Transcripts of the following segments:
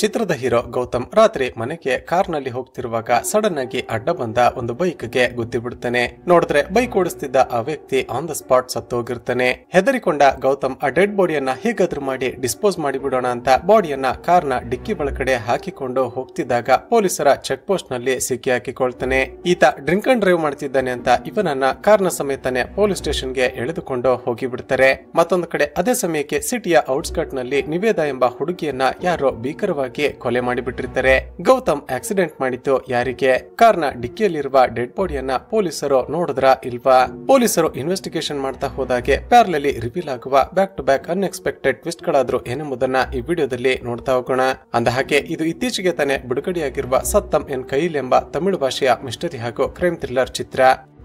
ಚಿತ್ರದ ಹೀರೋ ಗೌತಮ್ ರಾತ್ರಿ ಮನೆಗೆ ಕಾರ್ನಲ್ಲಿ ಹೋಗ್ತಿರುವಾಗ ಸಡನ್ ಆಗಿ ಅಡ್ಡ ಬಂದ ಒಂದು ಬೈಕ್ಗೆ ಗುದ್ದಿ ಬಿಡ್ತಾನೆ. ನೋಡಿದ್ರೆ ಬೈಕ್ ಓಡಿಸ್ತಿದ್ದ ಆ ವ್ಯಕ್ತಿ ಆನ್ ದ ಸ್ಪಾಟ್ ಸತ್ತೋಗಿರ್ತಾನೆ. ಹೆದರಿಕೊಂಡ ಗೌತಮ್ ಆ ಡೆಡ್ ಬಾಡಿಯನ್ನ ಹೇಗಾದ್ರೂ ಮಾಡಿ ಡಿಸ್ಪೋಸ್ ಮಾಡಿಬಿಡೋಣ ಅಂತ ಬಾಡಿಯನ್ನ ಕಾರ್ನ ಡಿಕ್ಕಿ ಒಳಗಡೆ ಹಾಕಿಕೊಂಡು ಹೋಗ್ತಿದ್ದಾಗ ಪೊಲೀಸರ ಚೆಕ್ ಪೋಸ್ಟ್ ನಲ್ಲಿ ಸಿಕ್ಕಿ ಹಾಕಿಕೊಳ್ತಾನೆ. ಈತ ಡ್ರಿಂಕ್ ಅಂಡ್ ಡ್ರೈವ್ ಮಾಡ್ತಿದ್ದಾನೆ ಅಂತ ಇವನನ್ನ ಕಾರ್ನ ಸಮೇತನೆ ಪೊಲೀಸ್ ಸ್ಟೇಷನ್ಗೆ ಎಳೆದುಕೊಂಡು ಹೋಗಿ ಬಿಡ್ತಾರೆ. ಮತ್ತೊಂದು ಕಡೆ ಅದೇ ಸಮಯಕ್ಕೆ ಸಿಟಿಯ ಔಟ್ಸ್ಕರ್ಟ್ ನಲ್ಲಿ ನಿವೇದ ಎಂಬ ಹುಡುಗಿಯನ್ನ ಯಾರೋ ಭೀಕರವಾಗಿ ಕೊಲೆ ಮಾಡಿಬಿಟ್ಟಿರ್ತಾರೆ. ಗೌತಮ್ ಆಕ್ಸಿಡೆಂಟ್ ಮಾಡಿದ್ದು ಯಾರಿಗೆ? ಕಾರ್ನ ಡಿಕ್ಕಿಯಲ್ಲಿರುವ ಡೆಡ್ ಬಾಡಿಯನ್ನ ಪೊಲೀಸರು ನೋಡಿದ್ರ ಇಲ್ವಾ? ಪೊಲೀಸರು ಇನ್ವೆಸ್ಟಿಗೇಷನ್ ಮಾಡ್ತಾ ಹೋದಾಗೆ ಪ್ಯಾರಲಲ್ಲಿ ರಿವೀಲ್ ಆಗುವ back to back unexpected twist ಗಳಾದ್ರೂ ಏನೆಂಬುದನ್ನ ಈ ವಿಡಿಯೋದಲ್ಲಿ ನೋಡ್ತಾ ಹೋಗೋಣ. ಅಂದಹಾಗೆ ಇದು ಇತ್ತೀಚೆಗೆ ತಾನೇ ಬಿಡುಗಡೆಯಾಗಿರುವ ಸತ್ತಂ ಎನ್ ಕೈಲ್ ಎಂಬ ತಮಿಳು ಭಾಷೆಯ ಮಿಸ್ಟರಿ ಹಾಗೂ ಕ್ರೈಮ್ ಥ್ರಿಲ್ಲರ್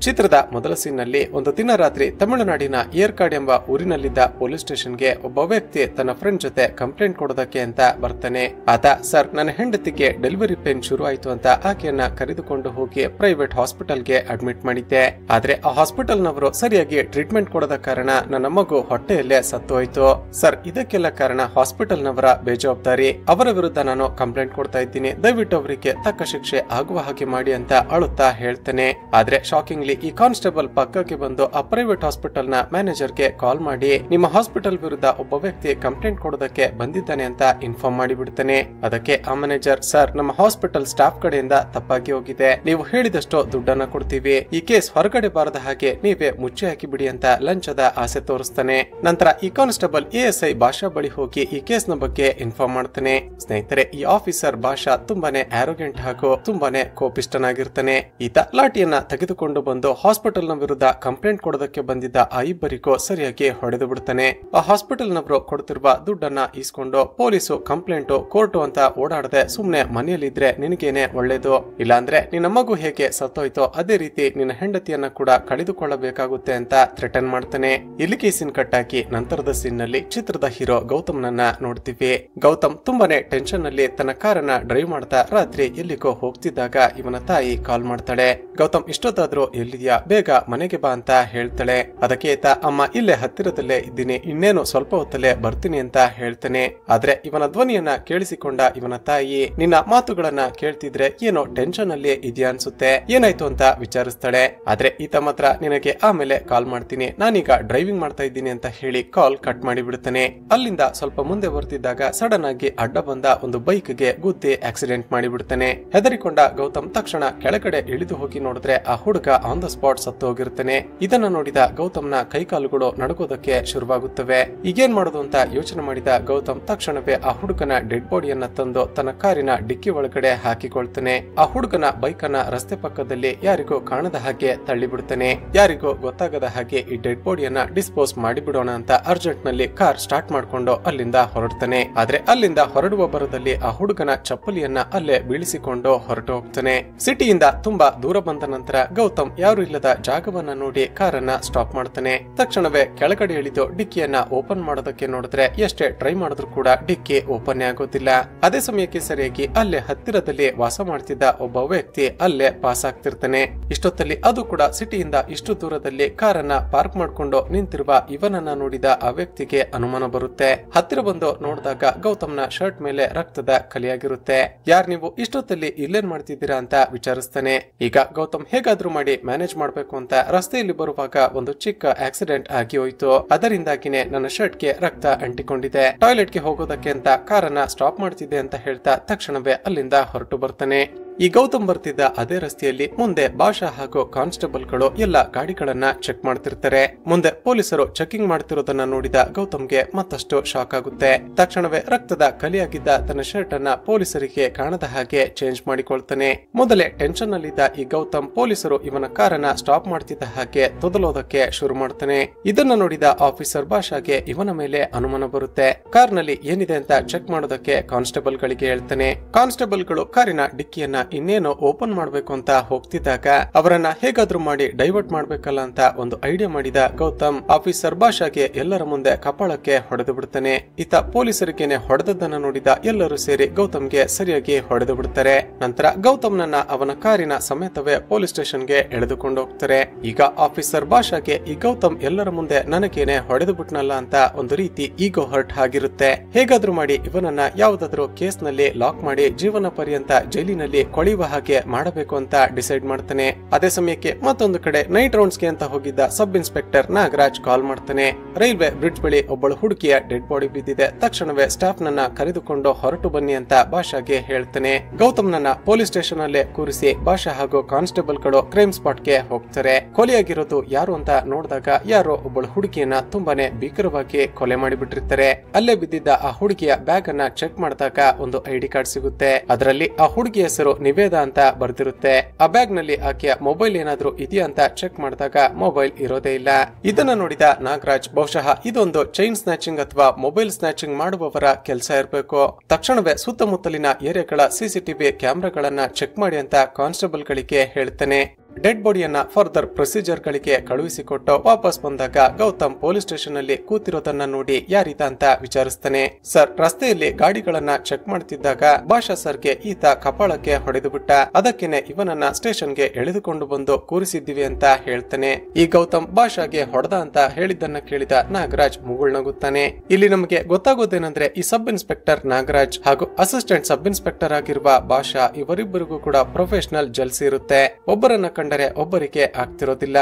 ಚಿತ್ರದ ಮೊದಲ ಸೀನ್ ನಲ್ಲಿ ಒಂದು ದಿನ ರಾತ್ರಿ ತಮಿಳುನಾಡಿನ ಏರ್ಕಾಡ್ ಎಂಬ ಊರಿನಲ್ಲಿದ್ದ ಪೊಲೀಸ್ ಸ್ಟೇಷನ್ಗೆ ಒಬ್ಬ ವ್ಯಕ್ತಿ ತನ್ನ ಫ್ರೆಂಡ್ ಜೊತೆ ಕಂಪ್ಲೇಂಟ್ ಕೊಡೋದಕ್ಕೆ ಅಂತ ಬರ್ತಾನೆ. ಆತ, ಸರ್, ನನ್ನ ಹೆಂಡತಿಗೆ ಡೆಲಿವರಿ ಪೇನ್ ಶುರು ಆಯ್ತು ಅಂತ ಆಕೆಯನ್ನ ಕರೆದುಕೊಂಡು ಹೋಗಿ ಪ್ರೈವೇಟ್ ಹಾಸ್ಪಿಟಲ್ಗೆ ಅಡ್ಮಿಟ್ ಮಾಡಿದ್ದೆ. ಆದ್ರೆ ಆ ಹಾಸ್ಪಿಟಲ್ ನವರು ಸರಿಯಾಗಿ ಟ್ರೀಟ್ಮೆಂಟ್ ಕೊಡದ ಕಾರಣ ನನ್ನ ಮಗು ಹೊಟ್ಟೆಯಲ್ಲೇ ಸತ್ತು ಹೋಯ್ತು. ಸರ್, ಇದಕ್ಕೆಲ್ಲ ಕಾರಣ ಹಾಸ್ಪಿಟಲ್ ನವರ ಬೇಜವಾಬ್ದಾರಿ. ಅವರ ವಿರುದ್ಧ ನಾನು ಕಂಪ್ಲೇಂಟ್ ಕೊಡ್ತಾ ಇದ್ದೀನಿ. ದಯವಿಟ್ಟು ಅವರಿಗೆ ತಕ್ಕ ಶಿಕ್ಷೆ ಆಗುವ ಹಾಗೆ ಮಾಡಿ ಅಂತ ಅಳುತ್ತಾ ಹೇಳ್ತಾನೆ. ಆದ್ರೆ ಶಾಕಿಂಗ್ ಈ ಕಾನ್ಸ್ಟೇಬಲ್ ಪಕ್ಕಕ್ಕೆ ಬಂದು ಆ ಪ್ರೈವೇಟ್ ಹಾಸ್ಪಿಟಲ್ ನ ಮ್ಯಾನೇಜರ್ ಗೆ ಕಾಲ್ ಮಾಡಿ ನಿಮ್ಮ ಹಾಸ್ಪಿಟಲ್ ವಿರುದ್ಧ ಒಬ್ಬ ವ್ಯಕ್ತಿ ಕಂಪ್ಲೇಂಟ್ ಕೊಡೋದಕ್ಕೆ ಬಂದಿದ್ದಾನೆ ಅಂತ ಇನ್ಫಾರ್ಮ್ ಮಾಡಿಬಿಡ್ತಾನೆ. ಅದಕ್ಕೆ ಆ ಮ್ಯಾನೇಜರ್, ಸರ್, ನಮ್ಮ ಹಾಸ್ಪಿಟಲ್ ಸ್ಟಾಫ್ ಕಡೆಯಿಂದ ತಪ್ಪಾಗಿ ಹೋಗಿದೆ. ನೀವು ಹೇಳಿದಷ್ಟು ದುಡ್ಡನ್ನ ಕೊಡ್ತೀವಿ. ಈ ಕೇಸ್ ಹೊರಗಡೆ ಬಾರದ ಹಾಗೆ ನೀವೇ ಮುಚ್ಚಿ ಹಾಕಿ ಬಿಡಿ ಅಂತ ಲಂಚದ ಆಸೆ ತೋರಿಸ್ತಾನೆ. ನಂತರ ಈ ಕಾನ್ಸ್ಟೇಬಲ್ ASI ಭಾಷಾ ಬಳಿ ಹೋಗಿ ಈ ಕೇಸ್ ನ ಬಗ್ಗೆ ಇನ್ಫಾರ್ಮ್ ಮಾಡ್ತಾನೆ. ಸ್ನೇಹಿತರೆ, ಈ ಆಫೀಸರ್ ಭಾಷಾ ತುಂಬಾನೇ ಆರೋಗ್ಯಂಟ್ ಹಾಗೂ ತುಂಬಾನೇ ಕೋಪಿಷ್ಟನಾಗಿರ್ತಾನೆ. ಈತ ಲಾಠಿಯನ್ನ ತೆಗೆದುಕೊಂಡು ಬಂದು ಹಾಸ್ಪಿಟಲ್ ನ ವಿರುದ್ಧ ಕಂಪ್ಲೇಂಟ್ ಕೊಡೋದಕ್ಕೆ ಬಂದಿದ್ದ ಆ ಇಬ್ಬರಿಗೂ ಸರಿಯಾಗಿ ಹೊಡೆದು ಬಿಡ್ತಾನೆ. ಆ ಹಾಸ್ಪಿಟಲ್ ನವರು ಕೊಡ್ತಿರುವ ದುಡ್ಡನ್ನ ಈಸ್ಕೊಂಡು ಪೊಲೀಸು ಕಂಪ್ಲೇಂಟ್ ಕೋರ್ಟು ಅಂತ ಓಡಾಡದೆ ಸುಮ್ನೆ ಮನೆಯಲ್ಲಿದ್ರೆ ನಿನಗೇನೆ ಒಳ್ಳೇದು, ಇಲ್ಲಾಂದ್ರೆ ನಿನ್ನ ಮಗು ಹೇಗೆ ಸತ್ತೋಯ್ತೋ ಅದೇ ರೀತಿ ನಿನ್ನ ಹೆಂಡತಿಯನ್ನ ಕೂಡ ಕಳೆದುಕೊಳ್ಳಬೇಕಾಗುತ್ತೆ ಅಂತ ಥ್ರೆಟನ್ ಮಾಡ್ತಾನೆ. ಇಲ್ಲಿಗೆ ಸೀನ್ ಕಟ್ ಹಾಕಿ ನಂತರದ ಸೀನ್ ನಲ್ಲಿ ಚಿತ್ರದ ಹೀರೋ ಗೌತಮ್ ನನ್ನ ನೋಡ್ತೀವಿ. ಗೌತಮ್ ತುಂಬಾನೇ ಟೆನ್ಷನ್ ನಲ್ಲಿ ತನ್ನ ಕಾರನ್ನ ಡ್ರೈವ್ ಮಾಡ್ತಾ ರಾತ್ರಿ ಎಲ್ಲಿಗೋ ಹೋಗ್ತಿದ್ದಾಗ ಇವನ ತಾಯಿ ಕಾಲ್ ಮಾಡ್ತಾಳೆ. ಗೌತಮ್, ಇಷ್ಟೊತ್ತಾದ್ರೂ ಎಲ್ಲಿದ್ಯಾ, ಬೇಗ ಮನೆಗೆ ಬಾ ಅಂತ ಹೇಳ್ತಾಳೆ. ಅದಕ್ಕೆ ಈತ, ಅಮ್ಮ, ಇಲ್ಲೇ ಹತ್ತಿರದಲ್ಲೇ ಇದ್ದೀನಿ, ಇನ್ನೇನು ಸ್ವಲ್ಪ ಹೊತ್ತಲ್ಲೇ ಬರ್ತೀನಿ ಅಂತ ಹೇಳ್ತಾನೆ. ಆದ್ರೆ ಇವನ ಧ್ವನಿಯನ್ನ ಕೇಳಿಸಿಕೊಂಡ ಇವನ ತಾಯಿ, ನಿನ್ನ ಮಾತುಗಳನ್ನ ಕೇಳ್ತಿದ್ರೆ ಏನೋ ಟೆನ್ಷನ್ ಅಲ್ಲಿ ಇದೆಯಾ ಅನ್ಸುತ್ತೆ, ಏನಾಯ್ತು ಅಂತ ವಿಚಾರಿಸ್ತಾಳೆ. ಆದ್ರೆ ಈತ ಮಾತ್ರ, ನಿನಗೆ ಆಮೇಲೆ ಕಾಲ್ ಮಾಡ್ತೀನಿ, ನಾನೀಗ ಡ್ರೈವಿಂಗ್ ಮಾಡ್ತಾ ಇದ್ದೀನಿ ಅಂತ ಹೇಳಿ ಕಾಲ್ ಕಟ್ ಮಾಡಿ ಬಿಡ್ತಾನೆ. ಅಲ್ಲಿಂದ ಸ್ವಲ್ಪ ಮುಂದೆ ಬರ್ತಿದ್ದಾಗ ಸಡನ್ ಆಗಿ ಅಡ್ಡ ಬಂದ ಒಂದು ಬೈಕ್ ಗೆ ಗುದ್ದಿ ಆಕ್ಸಿಡೆಂಟ್ ಮಾಡಿಬಿಡ್ತಾನೆ. ಹೆದರಿಕೊಂಡ ಗೌತಮ್ ತಕ್ಷಣ ಕೆಳಗಡೆ ಇಳಿದು ಹೋಗಿ ನೋಡಿದ್ರೆ ಆ ಹುಡುಗ ಆನ್ ದ ಸ್ಪಾಟ್ ಸತ್ತು ಹೋಗಿರ್ತಾನೆ. ಇದನ್ನ ನೋಡಿದ ಗೌತಮ್ನ ಕೈಕಾಲುಗಳು ನಡುಗೋದಕ್ಕೆ ಶುರುವಾಗುತ್ತವೆ. ಈಗೇನ್ ಮಾಡೋದು ಅಂತ ಯೋಚನೆ ಮಾಡಿದ ಗೌತಮ್ ತಕ್ಷಣವೇ ಆ ಹುಡುಗನ ಡೆಡ್ ಬಾಡಿಯನ್ನ ತಂದು ತನ್ನ ಕಾರಿನ ಡಿಕ್ಕಿ ಒಳಗಡೆ ಹಾಕಿಕೊಳ್ತಾನೆ. ಆ ಹುಡುಗನ ಬೈಕ್ ಅನ್ನ ರಸ್ತೆ ಪಕ್ಕದಲ್ಲಿ ಯಾರಿಗೂ ಕಾಣದ ಹಾಗೆ ತಳ್ಳಿಬಿಡ್ತಾನೆ. ಯಾರಿಗೂ ಗೊತ್ತಾಗದ ಹಾಗೆ ಈ ಡೆಡ್ ಬಾಡಿಯನ್ನ ಡಿಸ್ಪೋಸ್ ಮಾಡಿಬಿಡೋಣ ಅಂತ ಅರ್ಜೆಂಟ್ ನಲ್ಲಿ ಕಾರ್ ಸ್ಟಾರ್ಟ್ ಮಾಡ್ಕೊಂಡು ಅಲ್ಲಿಂದ ಹೊರಡ್ತಾನೆ. ಆದ್ರೆ ಅಲ್ಲಿಂದ ಹೊರಡುವ ಬರದಲ್ಲಿ ಆ ಹುಡುಗನ ಚಪ್ಪಲಿಯನ್ನ ಅಲ್ಲೇ ಬೀಳಿಸಿಕೊಂಡು ಹೊರಟು ಹೋಗ್ತಾನೆ. ಸಿಟಿಯಿಂದ ತುಂಬಾ ದೂರ ಬಂದ ನಂತರ ಗೌತಮ್ ಯಾರು ಇಲ್ಲದ ಜಾಗವನ್ನ ನೋಡಿ ಕಾರನ್ನ ಸ್ಟಾಪ್ ಮಾಡ್ತಾನೆ. ತಕ್ಷಣವೇ ಕೆಳಗಡೆ ಇಳಿದು ಡಿಕ್ಕಿಯನ್ನ ಓಪನ್ ಮಾಡೋದಕ್ಕೆ ನೋಡಿದ್ರೆ ಎಷ್ಟೇ ಟ್ರೈ ಮಾಡಿದ್ರು ಕೂಡ ಡಿಕ್ಕಿ ಓಪನ್ ಆಗೋದಿಲ್ಲ. ಅದೇ ಸಮಯಕ್ಕೆ ಸರಿಯಾಗಿ ಅಲ್ಲೇ ಹತ್ತಿರದಲ್ಲಿ ವಾಸ ಮಾಡ್ತಿದ್ದ ಒಬ್ಬ ವ್ಯಕ್ತಿ ಅಲ್ಲೇ ಪಾಸ್ ಆಗ್ತಿರ್ತಾನೆ. ಇಷ್ಟೊತ್ತಲ್ಲಿ ಅದು ಕೂಡ ಸಿಟಿಯಿಂದ ಇಷ್ಟು ದೂರದಲ್ಲಿ ಕಾರನ್ನ ಪಾರ್ಕ್ ಮಾಡ್ಕೊಂಡು ನಿಂತಿರುವ ಇವನನ್ನ ನೋಡಿದ ಆ ವ್ಯಕ್ತಿಗೆ ಅನುಮಾನ ಬರುತ್ತೆ. ಹತ್ತಿರ ಬಂದು ನೋಡಿದಾಗ ಗೌತಮ್ನ ಶರ್ಟ್ ಮೇಲೆ ರಕ್ತದ ಕಲೆಯಾಗಿರುತ್ತೆ. ಯಾರ್ ನೀವು, ಇಷ್ಟೊತ್ತಲ್ಲಿ ಇಲ್ಲೇನ್ ಮಾಡ್ತಿದ್ದೀರಾ ಅಂತ ವಿಚಾರಿಸ್ತಾನೆ. ಈಗ ಗೌತಮ್ ಹೇಗಾದ್ರೂ ಮಾಡಿ ಮ್ಯಾನೇಜ್ ಮಾಡ್ಬೇಕು ಅಂತ ರಸ್ತೆಯಲ್ಲಿ ಬರುವಾಗ ಒಂದು ಚಿಕ್ಕ ಆಕ್ಸಿಡೆಂಟ್ ಆಗಿ ಹೋಯ್ತು, ಅದರಿಂದಾಗಿನೇ ನನ್ನ ಶರ್ಟ್ ಗೆ ರಕ್ತ ಅಂಟಿಕೊಂಡಿದೆ, ಟಾಯ್ಲೆಟ್ ಗೆ ಹೋಗೋದಕ್ಕೆ ಅಂತ ಕಾರನ್ನ ಸ್ಟಾಪ್ ಮಾಡ್ತಿದ್ದೆ ಅಂತ ಹೇಳ್ತಾ ತಕ್ಷಣವೇ ಅಲ್ಲಿಂದ ಹೊರಟು ಬರ್ತಾನೆ. ಈ ಗೌತಮ್ ಬರ್ತಿದ್ದ ಅದೇ ರಸ್ತೆಯಲ್ಲಿ ಮುಂದೆ ಭಾಷಾ ಹಾಗೂ ಕಾನ್ಸ್ಟೇಬಲ್ ಗಳು ಎಲ್ಲ ಗಾಡಿಗಳನ್ನ ಚೆಕ್ ಮಾಡ್ತಿರ್ತಾರೆ. ಮುಂದೆ ಪೊಲೀಸರು ಚೆಕಿಂಗ್ ಮಾಡ್ತಿರೋದನ್ನ ನೋಡಿದ ಗೌತಮ್ಗೆ ಮತ್ತಷ್ಟು ಶಾಕ್ ಆಗುತ್ತೆ. ತಕ್ಷಣವೇ ರಕ್ತದ ಕಲಿಯಾಗಿದ್ದ ತನ್ನ ಶರ್ಟ್ ಅನ್ನ ಪೊಲೀಸರಿಗೆ ಕಾಣದ ಹಾಗೆ ಚೇಂಜ್ ಮಾಡಿಕೊಳ್ತಾನೆ. ಮೊದಲೇ ಟೆನ್ಷನ್ ನಲ್ಲಿದ್ದ ಈ ಗೌತಮ್ ಪೊಲೀಸರು ಇವನ ಕಾರನ್ನ ಸ್ಟಾಪ್ ಮಾಡ್ತಿದ್ದ ಹಾಗೆ ತೊದಲೋದಕ್ಕೆ ಶುರು ಮಾಡ್ತಾನೆ. ಇದನ್ನ ನೋಡಿದ ಆಫೀಸರ್ ಭಾಷಾಗೆ ಇವನ ಮೇಲೆ ಅನುಮಾನ ಬರುತ್ತೆ. ಕಾರ್ ನಲ್ಲಿ ಏನಿದೆ ಅಂತ ಚೆಕ್ ಮಾಡೋದಕ್ಕೆ ಕಾನ್ಸ್ಟೇಬಲ್ ಗಳಿಗೆ ಹೇಳ್ತಾನೆ. ಕಾನ್ಸ್ಟೇಬಲ್ ಗಳು ಕಾರಿನ ಡಿಕ್ಕಿಯನ್ನ ಇನ್ನೇನು ಓಪನ್ ಮಾಡ್ಬೇಕು ಅಂತ ಹೋಗ್ತಿದ್ದಾಗ ಅವರನ್ನ ಹೇಗಾದ್ರೂ ಮಾಡಿ ಡೈವರ್ಟ್ ಮಾಡ್ಬೇಕಲ್ಲ ಅಂತ ಒಂದು ಐಡಿಯಾ ಮಾಡಿದ ಗೌತಮ್ ಆಫೀಸರ್ ಭಾಷಾಗೆ ಎಲ್ಲರ ಮುಂದೆ ಕಪಾಳಕ್ಕೆ ಹೊಡೆದು ಬಿಡ್ತಾನೆ. ಈತ ಪೊಲೀಸರಿಗೇನೆ ಹೊಡೆದದ್ದನ್ನ ನೋಡಿದ ಎಲ್ಲರೂ ಸೇರಿ ಗೌತಮ್ಗೆ ಸರಿಯಾಗಿ ಹೊಡೆದು ಬಿಡ್ತಾರೆ. ನಂತರ ಗೌತಮ್ನನ್ನ ಅವನ ಕಾರಿನ ಸಮೇತವೇ ಪೊಲೀಸ್ ಸ್ಟೇಷನ್ಗೆ ಎಳೆದುಕೊಂಡು ಹೋಗ್ತಾರೆ. ಈಗ ಆಫೀಸರ್ ಭಾಷಾಗೆ ಈ ಗೌತಮ್ ಎಲ್ಲರ ಮುಂದೆ ನನಗೇನೆ ಹೊಡೆದು ಬಿಟ್ನಲ್ಲ ಅಂತ ಒಂದು ರೀತಿ ಈಗೋ ಹರ್ಟ್ ಆಗಿರುತ್ತೆ. ಹೇಗಾದ್ರೂ ಮಾಡಿ ಇವನನ್ನ ಯಾವ್ದಾದ್ರು ಕೇಸ್ ನಲ್ಲಿ ಲಾಕ್ ಮಾಡಿ ಜೀವನ ಪರ್ಯಂತ ಜೈಲಿನಲ್ಲಿ ಕೊಳೆಯುವ ಹಾಗೆ ಮಾಡಬೇಕು ಅಂತ ಡಿಸೈಡ್ ಮಾಡ್ತಾನೆ. ಅದೇ ಸಮಯಕ್ಕೆ ಮತ್ತೊಂದು ಕಡೆ ನೈಟ್ ರೌಂಡ್ಸ್ ಗೆ ಅಂತ ಹೋಗಿದ್ದ ಸಬ್ ಇನ್ಸ್ಪೆಕ್ಟರ್ ನಾಗರಾಜ್ ಕಾಲ್ ಮಾಡ್ತಾನೆ. ರೈಲ್ವೆ ಬ್ರಿಡ್ಜ್ ಬಳಿ ಒಬ್ಬಳು ಹುಡುಗಿಯ ಡೆಡ್ ಬಾಡಿ ಬಿದ್ದಿದೆ, ತಕ್ಷಣವೇ ಸ್ಟಾಫ್ ನನ್ನ ಕರೆದುಕೊಂಡು ಹೊರಟು ಬನ್ನಿ ಅಂತ ಭಾಷಾಗೆ ಹೇಳ್ತಾನೆ. ಗೌತಮ್ ನನ್ನ ಪೊಲೀಸ್ ಸ್ಟೇಷನ್ ಅಲ್ಲೇ ಕೂರಿಸಿ ಭಾಷಾ ಹಾಗೂ ಕಾನ್ಸ್ಟೇಬಲ್ ಗಳು ಕ್ರೈಮ್ ಸ್ಪಾಟ್ ಗೆ ಹೋಗ್ತಾರೆ. ಕೊಲೆಯಾಗಿರೋದು ಯಾರು ಅಂತ ನೋಡಿದಾಗ ಯಾರೋ ಒಬ್ಬಳು ಹುಡುಗಿಯನ್ನ ತುಂಬಾನೇ ಭೀಕರವಾಗಿ ಕೊಲೆ ಮಾಡಿಬಿಟ್ಟಿರ್ತಾರೆ. ಅಲ್ಲೇ ಬಿದ್ದಿದ್ದ ಆ ಹುಡುಗಿಯ ಬ್ಯಾಗ್ ಅನ್ನ ಚೆಕ್ ಮಾಡಿದಾಗ ಒಂದು ಐಡಿ ಕಾರ್ಡ್ ಸಿಗುತ್ತೆ. ಅದರಲ್ಲಿ ಆ ಹುಡುಗಿಯ ಹೆಸರು ನಿವೇದಾ ಅಂತ ಬರ್ದಿರುತ್ತೆ. ಆ ಬ್ಯಾಗ್ ನಲ್ಲಿ ಆಕೆಯ ಮೊಬೈಲ್ ಏನಾದ್ರೂ ಇದೆಯಾ ಅಂತ ಚೆಕ್ ಮಾಡಿದಾಗ ಮೊಬೈಲ್ ಇರೋದೇ ಇಲ್ಲ. ಇದನ್ನ ನೋಡಿದ ನಾಗರಾಜ್ ಬಹುಶಃ ಇದೊಂದು ಚೈನ್ ಸ್ನ್ಯಾಚಿಂಗ್ ಅಥವಾ ಮೊಬೈಲ್ ಸ್ನ್ಯಾಚಿಂಗ್ ಮಾಡುವವರ ಕೆಲಸ ಇರಬೇಕು. ತಕ್ಷಣವೇ ಸುತ್ತಮುತ್ತಲಿನ ಏರಿಯಾಗಳ ಸಿಸಿಟಿವಿ ಕ್ಯಾಮೆರಾಗಳನ್ನ ಚೆಕ್ ಮಾಡಿ ಅಂತ ಕಾನ್ಸ್ಟೇಬಲ್ ಗಳಿಗೆ ಹೇಳ್ತಾನೆ. ಡೆಡ್ ಬಾಡಿಯನ್ನ ಫರ್ದರ್ ಪ್ರೊಸೀಜರ್ ಗಳಿಗೆ ಕಳುಹಿಸಿಕೊಟ್ಟು ವಾಪಸ್ ಬಂದಾಗ ಗೌತಮ್ ಪೊಲೀಸ್ ಸ್ಟೇಷನ್ ಅಲ್ಲಿ ಕೂತಿರೋದನ್ನ ನೋಡಿ ಯಾರೀತ ಅಂತ ವಿಚಾರಿಸ್ತಾನೆ. ಸರ್, ರಸ್ತೆಯಲ್ಲಿ ಗಾಡಿಗಳನ್ನ ಚೆಕ್ ಮಾಡ್ತಿದ್ದಾಗ ಭಾಷಾ ಸರ್ಗೆ ಈತ ಕಪಾಳಕ್ಕೆ ಹೊಡೆದು ಬಿಟ್ಟ, ಅದಕ್ಕೇನೆ ಇವನನ್ನ ಸ್ಟೇಷನ್ಗೆ ಎಳೆದುಕೊಂಡು ಬಂದು ಕೂರಿಸಿದ್ದೀವಿ ಅಂತ ಹೇಳ್ತಾನೆ. ಈ ಗೌತಮ್ ಭಾಷಾಗೆ ಹೊಡೆದ ಅಂತ ಹೇಳಿದ್ದನ್ನ ಕೇಳಿದ ನಾಗರಾಜ್ ಮುಗುಳ್ನಗುತ್ತಾನೆ. ಇಲ್ಲಿ ನಮಗೆ ಗೊತ್ತಾಗೋದೇನಂದ್ರೆ ಈ ಸಬ್ ಇನ್ಸ್ಪೆಕ್ಟರ್ ನಾಗರಾಜ್ ಹಾಗೂ ಅಸಿಸ್ಟೆಂಟ್ ಸಬ್ ಇನ್ಸ್ಪೆಕ್ಟರ್ ಆಗಿರುವ ಭಾಷಾ ಇವರಿಬ್ಬರಿಗೂ ಕೂಡ ಪ್ರೊಫೆಷನಲ್ ಜಲ್ಸಿ ಇರುತ್ತೆ. ಒಬ್ಬರನ್ನ ಕಂಡರೆ ಒಬ್ಬರಿಗೆ ಆಗ್ತಿರೋದಿಲ್ಲ.